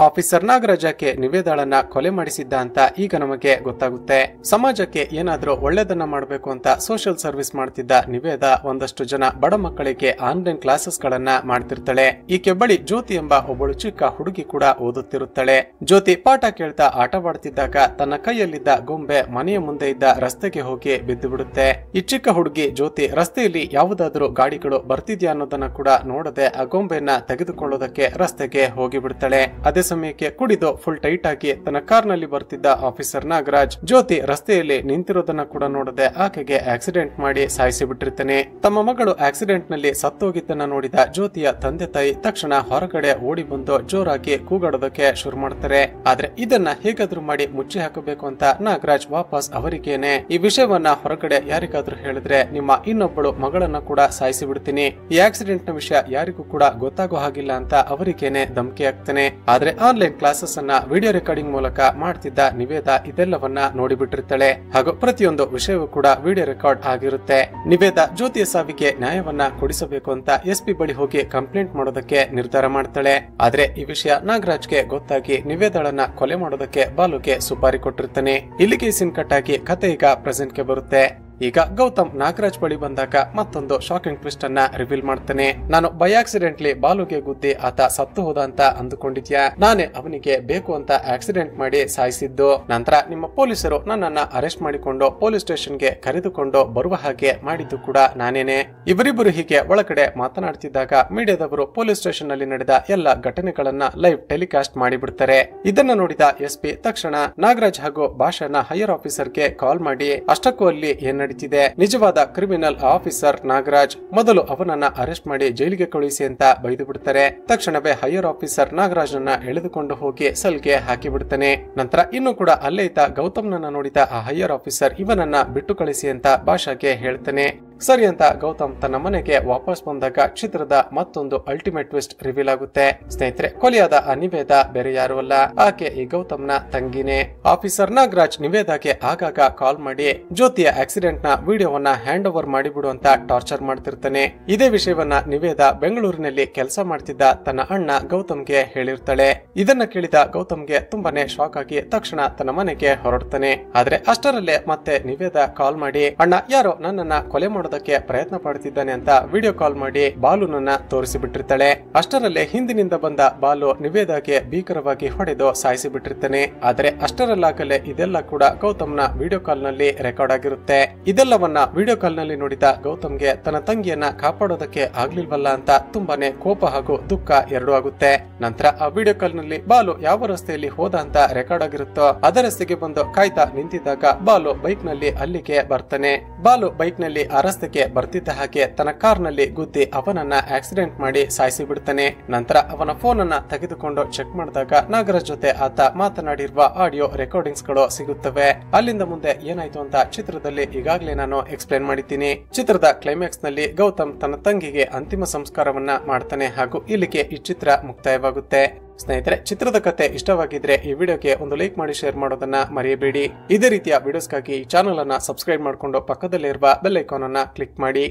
ಆಫೀಸರ್ ನಾಗರಾಜಕ್ಕೆ ನಿವೇದಳನ್ನ ಕೊಲೆ ಮಾಡಿಸಿದ್ದ ಅಂತ ಈಗ ನಮಗೆ ಗೊತ್ತಾಗುತ್ತೆ. ಸಮಾಜಕ್ಕೆ ಏನಾದ್ರೂ ಒಳ್ಳೆದನ್ನ ಮಾಡಬೇಕು ಅಂತ ಸೋಷಿಯಲ್ ಸರ್ವಿಸ್ ಮಾಡ್ತಿದ್ದ ನಿವೇದ ಒಂದಷ್ಟು ಜನ ಬಡ ಮಕ್ಕಳಿಗೆ ಆನ್ಲೈನ್ ಕ್ಲಾಸಸ್ ಗಳನ್ನ ಮಾಡ್ತಿರ್ತಾಳೆ. ಈಕೆ ಬಳಿ ಜ್ಯೋತಿ ಎಂಬ ಒಬ್ಬಳು ಚಿಕ್ಕ ಹುಡುಗಿ ಕೂಡ ಓದುತ್ತಿರುತ್ತಾಳೆ. ಜ್ಯೋತಿ ಪಾಠ ಕೇಳ್ತಾ ಆಟವಾಡ್ತಿದ್ದಾಗ ತನ್ನ ಕೈಯಲ್ಲಿದ್ದ ಗೊಂಬೆ ಮನೆಯ ಮುಂದೆ ಇದ್ದ ರಸ್ತೆಗೆ ಹೋಗಿ ಬಿದ್ದು ಬಿಡುತ್ತೆ. ಈ ಚಿಕ್ಕ ಹುಡುಗಿ ಜ್ಯೋತಿ ರಸ್ತೆಯಲ್ಲಿ ಯಾವುದಾದ್ರೂ ಗಾಡಿಗಳು ಬರ್ತಿದ್ಯಾ ಅನ್ನೋದನ್ನ ಕೂಡ ನೋಡದೆ ಆ ಗೊಂಬೆಯನ್ನ ತೆಗೆದುಕೊಳ್ಳೋದಕ್ಕೆ ರಸ್ತೆಗೆ ಹೋಗಿ ಬಿಡ್ತಾಳೆ. ಅದೇ ಸಮಯಕ್ಕೆ ಕುಡಿದು ಫುಲ್ ಟೈಟ್ ಆಗಿ ತನ್ನ ಕಾರ್ ನಲ್ಲಿ ಬರ್ತಿದ್ದ ಆಫೀಸರ್ ನಾಗರಾಜ್ ಜ್ಯೋತಿ ರಸ್ತೆಯಲ್ಲಿ ನಿಂತಿರೋದನ್ನ ಕೂಡ ನೋಡದೆ ಆಕೆಗೆ ಆಕ್ಸಿಡೆಂಟ್ ಮಾಡಿ ಸಾಯಿಸಿ ಬಿಟ್ಟಿರ್ತಾನೆ. ತಮ್ಮ ಮಗಳು ಆಕ್ಸಿಡೆಂಟ್ ನಲ್ಲಿ ಸತ್ತೋಗಿದ್ದನ್ನ ನೋಡಿದ ಜ್ಯೋತಿಯ ತಂದೆ ತಾಯಿ ತಕ್ಷಣ ಹೊರಗಡೆ ಓಡಿ ಬಂದು ಜೋರಾಗಿ ಕೂಗಾಡೋದಕ್ಕೆ ಶುರು ಮಾಡ್ತಾರೆ. ಆದ್ರೆ ಇದನ್ನ ಹೇಗಾದ್ರೂ ಮಾಡಿ ಮುಚ್ಚಿ ಹಾಕಬೇಕು ಅಂತ ನಾಗರಾಜ್ ವಾಪಸ್ ಅವರಿಗೇನೆ ಈ ವಿಷಯವನ್ನ ಹೊರಗಡೆ ಯಾರಿಗಾದ್ರೂ ಹೇಳಿದ್ರೆ ನಿಮ್ಮ ಇನ್ನೊಬ್ಬಳು ಮಗಳನ್ನ ಕೂಡ ಸಾಯಿಸಿ ಬಿಡ್ತೀನಿ, ಈ ಆಕ್ಸಿಡೆಂಟ್ ನ ವಿಷಯ ಯಾರಿಗೂ ಕೂಡ ಗೊತ್ತಾಗೋ ಹಾಗಿಲ್ಲ ಅಂತ ಅವರಿಗೇನೆ ಧಮಕಿ ಹಾಕ್ತಾನೆ. ಆದ್ರೆ ಆನ್ಲೈನ್ ಕ್ಲಾಸಸ್ ಅನ್ನ ವಿಡಿಯೋ ರೆಕಾರ್ಡಿಂಗ್ ಮೂಲಕ ಮಾಡ್ತಿದ್ದ ನಿವೇದ ಇದೆಲ್ಲವನ್ನ ನೋಡಿಬಿಟ್ಟಿರ್ತಾಳೆ ಹಾಗೂ ಪ್ರತಿಯೊಂದು ವಿಷಯವೂ ಕೂಡ ವಿಡಿಯೋ ರೆಕಾರ್ಡ್ ಆಗಿರುತ್ತೆ. ನಿವೇದ ಜ್ಯೋತಿಯ ಸಾವಿಗೆ ನ್ಯಾಯವನ್ನ ಕೊಡಿಸಬೇಕು ಅಂತ ಎಸ್ಪಿ ಬಳಿ ಹೋಗಿ ಕಂಪ್ಲೇಂಟ್ ಮಾಡೋದಕ್ಕೆ ನಿರ್ಧಾರ ಮಾಡ್ತಾಳೆ. ಆದ್ರೆ ಈ ವಿಷಯ ನಾಗರಾಜ್ಗೆ ಗೊತ್ತಾಗಿ ನಿವೇದಳನ್ನ ಕೊಲೆ ಮಾಡೋದಕ್ಕೆ ಬಾಲುಗೆ ಸುಪಾರಿ ಕೊಟ್ಟಿರ್ತಾನೆ. ಇಲ್ಲಿಗೆ ಸೀನ್ ಕಟ್ ಆಗಿ ಕತೆ ಈಗ ಪ್ರೆಸೆಂಟ್ ಗೆ ಬರುತ್ತೆ. ಈಗ ಗೌತಮ್ ನಾಗರಾಜ್ ಬಳಿ ಬಂದಾಗ ಮತ್ತೊಂದು ಶಾಕಿಂಗ್ ಟ್ವಿಸ್ಟ್ ಅನ್ನ ರಿವೀಲ್ ಮಾಡ್ತಾನೆ. ನಾನು ಬೈ ಆಕ್ಸಿಡೆಂಟ್ಲಿ ಬಾಲುಗೆ ಗುದ್ದಿ ಆತ ಸತ್ತು ಹೋದ ಅಂತ ಅಂದುಕೊಂಡಿದ್ಯಾ? ನಾನೇ ಅವನಿಗೆ ಬೇಕು ಅಂತ ಆಕ್ಸಿಡೆಂಟ್ ಮಾಡಿ ಸಾಯಿಸಿದ್ದು. ನಂತರ ನಿಮ್ಮ ಪೊಲೀಸರು ನನ್ನನ್ನ ಅರೆಸ್ಟ್ ಮಾಡಿಕೊಂಡು ಪೊಲೀಸ್ ಸ್ಟೇಷನ್ ಗೆ ಕರೆದುಕೊಂಡು ಬರುವ ಹಾಗೆ ಮಾಡಿದ್ದು ಕೂಡ ನಾನೇನೆ. ಇವರಿಬ್ಬರು ಹೀಗೆ ಒಳಗಡೆ ಮಾತನಾಡ್ತಿದ್ದಾಗ ಮೀಡಿಯಾದವರು ಪೊಲೀಸ್ ಸ್ಟೇಷನ್ ನಲ್ಲಿ ನಡೆದ ಎಲ್ಲ ಘಟನೆಗಳನ್ನ ಲೈವ್ ಟೆಲಿಕಾಸ್ಟ್ ಮಾಡಿಬಿಡ್ತಾರೆ. ಇದನ್ನ ನೋಡಿದ ಎಸ್ಪಿ ತಕ್ಷಣ ನಾಗರಾಜ್ ಹಾಗೂ ಭಾಷಾನ ಹೈಯರ್ ಆಫೀಸರ್ ಗೆ ಕಾಲ್ ಮಾಡಿ ಅಷ್ಟಕ್ಕೂ ಅಲ್ಲಿ ನಡೀತಿದೆ, ನಿಜವಾದ ಕ್ರಿಮಿನಲ್ ಆಫೀಸರ್ ನಾಗರಾಜ್, ಮೊದಲು ಅವನನ್ನ ಅರೆಸ್ಟ್ ಮಾಡಿ ಜೈಲಿಗೆ ಕಳುಹಿಸಿ ಅಂತ ಬೈದು ಬಿಡ್ತಾರೆ. ತಕ್ಷಣವೇ ಹೈಯರ್ ಆಫೀಸರ್ ನಾಗರಾಜ್ನನ್ನ ಎಳೆದುಕೊಂಡು ಹೋಗಿ ಸೆಲ್ಗೆ ಹಾಕಿ ಬಿಡ್ತಾನೆ. ನಂತರ ಇನ್ನು ಕೂಡ ಅಲ್ಲೇ ಇದ್ದ ಗೌತಮ್ನನ್ನ ನೋಡಿದ ಆ ಹೈಯರ್ ಆಫೀಸರ್ ಇವನನ್ನ ಬಿಟ್ಟು ಕಳಿಸಿ ಅಂತ ಭಾಷಾಗೆ ಹೇಳ್ತಾನೆ. ಸರಿ ಅಂತ ಗೌತಮ್ ತನ್ನ ಮನೆಗೆ ವಾಪಸ್ ಬಂದಾಗ ಚಿತ್ರದ ಮತ್ತೊಂದು ಅಲ್ಟಿಮೇಟ್ ಟ್ವಿಸ್ಟ್ ರಿವೀಲ್ ಆಗುತ್ತೆ. ಸ್ನೇಹಿತರೆ, ಕೊಲೆಯಾದ ಆ ನಿವೇದ ಬೇರೆ ಯಾರು ಅಲ್ಲ, ಆಕೆ ಈ ಗೌತಮ್ನ ತಂಗಿನೇ. ಆಫೀಸರ್ ನಾಗರಾಜ್ ನಿವೇದಾಗೆ ಆಗಾಗ ಕಾಲ್ ಮಾಡಿ ಜ್ಯೋತಿಯ ಆಕ್ಸಿಡೆಂಟ್ ನ ವಿಡಿಯೋವನ್ನ ಹ್ಯಾಂಡ್ ಓವರ್ ಮಾಡಿಬಿಡು ಅಂತ ಟಾರ್ಚರ್ ಮಾಡ್ತಿರ್ತಾನೆ. ಇದೇ ವಿಷಯವನ್ನ ನಿವೇದ ಬೆಂಗಳೂರಿನಲ್ಲಿ ಕೆಲಸ ಮಾಡ್ತಿದ್ದ ತನ್ನ ಅಣ್ಣ ಗೌತಮ್ಗೆ ಹೇಳಿರ್ತಾಳೆ. ಇದನ್ನ ಕೇಳಿದ ಗೌತಮ್ಗೆ ತುಂಬಾನೇ ಶಾಕ್ ಆಗಿ ತಕ್ಷಣ ತನ್ನ ಮನೆಗೆ ಹೊರಡ್ತಾನೆ. ಆದ್ರೆ ಅಷ್ಟರಲ್ಲೇ ಮತ್ತೆ ನಿವೇದ ಕಾಲ್ ಮಾಡಿ, ಅಣ್ಣ ಯಾರೋ ನನ್ನನ್ನ ಕೊಲೆ ಮಾಡೋದಕ್ಕೆ ಪ್ರಯತ್ನ ಪಡ್ತಿದ್ದಾನೆ ಅಂತ ವಿಡಿಯೋ ಕಾಲ್ ಮಾಡಿ ಬಾಲುನನ್ನ ತೋರಿಸಿಬಿಟ್ಟಿರ್ತಾಳೆ. ಅಷ್ಟರಲ್ಲೇ ಹಿಂದಿನಿಂದ ಬಂದ ಬಾಲು ನಿವೇದಾಗೆ ಭೀಕರವಾಗಿ ಹೊಡೆದು ಸಾಯಿಸಿ ಬಿಟ್ಟಿರ್ತಾನೆ. ಆದ್ರೆ ಅಷ್ಟರಲ್ಲಾಗಲೇ ಇದೆಲ್ಲ ಕೂಡ ಗೌತಮ್ನ ವಿಡಿಯೋ ಕಾಲ್ ನಲ್ಲಿ ರೆಕಾರ್ಡ್ ಆಗಿರುತ್ತೆ. ಇದೆಲ್ಲವನ್ನ ವಿಡಿಯೋ ಕಾಲ್ ನಲ್ಲಿ ನೋಡಿದ ಗೌತಮ್ಗೆ ತನ್ನ ತಂಗಿಯನ್ನ ಕಾಪಾಡೋದಕ್ಕೆ ಆಗ್ಲಿಲ್ವಲ್ಲ ಅಂತ ತುಂಬಾನೇ ಕೋಪ ಹಾಗೂ ದುಃಖ ಎರಡೂ ಆಗುತ್ತೆ. ನಂತರ ಆ ವಿಡಿಯೋ ಕಾಲ್ ನಲ್ಲಿ ಬಾಲು ಯಾವ ರಸ್ತೆಯಲ್ಲಿ ಹೋದ ಅಂತ ರೆಕಾರ್ಡ್ ಆಗಿರುತ್ತೋ ಅದೇ ರಸ್ತೆಗೆ ಬಂದು ಕಾಯ್ತಾ ನಿಂತಿದ್ದಾಗ ಬಾಲು ಬೈಕ್ ನಲ್ಲಿ ಅಲ್ಲಿಗೆ ಬರ್ತಾನೆ. ಬಾಲು ಬೈಕ್ ನಲ್ಲಿ ಆ ರಸ್ತೆಗೆ ಬರ್ತಿದ್ದ ಹಾಗೆ ತನ್ನ ಕಾರ್ ನಲ್ಲಿ ಗುದ್ದಿ ಅವನನ್ನ ಆಕ್ಸಿಡೆಂಟ್ ಮಾಡಿ ಸಾಯಿಸಿ ಬಿಡ್ತಾನೆ. ನಂತರ ಅವನ ಫೋನ್ ಅನ್ನ ತೆಗೆದುಕೊಂಡು ಚೆಕ್ ಮಾಡಿದಾಗ ನಾಗರಾಜ್ ಜೊತೆ ಆತ ಮಾತನಾಡಿರುವ ಆಡಿಯೋ ರೆಕಾರ್ಡಿಂಗ್ಸ್ ಗಳು ಸಿಗುತ್ತವೆ. ಅಲ್ಲಿಂದ ಮುಂದೆ ಏನಾಯ್ತು ಅಂತ ಚಿತ್ರದಲ್ಲಿ ಈಗಾಗಲೇ ನಾನು ಎಕ್ಸ್ಪ್ಲೇನ್ ಮಾಡಿದ್ದೀನಿ. ಚಿತ್ರದ ಕ್ಲೈಮ್ಯಾಕ್ಸ್ ನಲ್ಲಿ ಗೌತಮ್ ತನ್ನ ತಂಗಿಗೆ ಅಂತಿಮ ಸಂಸ್ಕಾರವನ್ನ ಮಾಡ್ತಾನೆ ಹಾಗೂ ಇಲ್ಲಿಗೆ ಈ ಚಿತ್ರ ಮುಕ್ತಾಯವಾಗುತ್ತೆ. ಸ್ನೇಹಿತರೆ, ಚಿತ್ರದ ಕತೆ ಇಷ್ಟವಾಗಿದ್ರೆ ಈ ವಿಡಿಯೋಗೆ ಒಂದು ಲೈಕ್ ಮಾಡಿ ಶೇರ್ ಮಾಡೋದನ್ನ ಮರೆಯಬೇಡಿ. ಇದೇ ರೀತಿಯ ವಿಡಿಯೋಸ್ಗಾಗಿ ಈ ಚಾನೆಲ್ ಅನ್ನ ಸಬ್ಸ್ಕ್ರೈಬ್ ಮಾಡಿಕೊಂಡು ಪಕ್ಕದಲ್ಲೇ ಇರುವ ಬೆಲ್ ಐಕಾನ್ ಅನ್ನ ಕ್ಲಿಕ್ ಮಾಡಿ.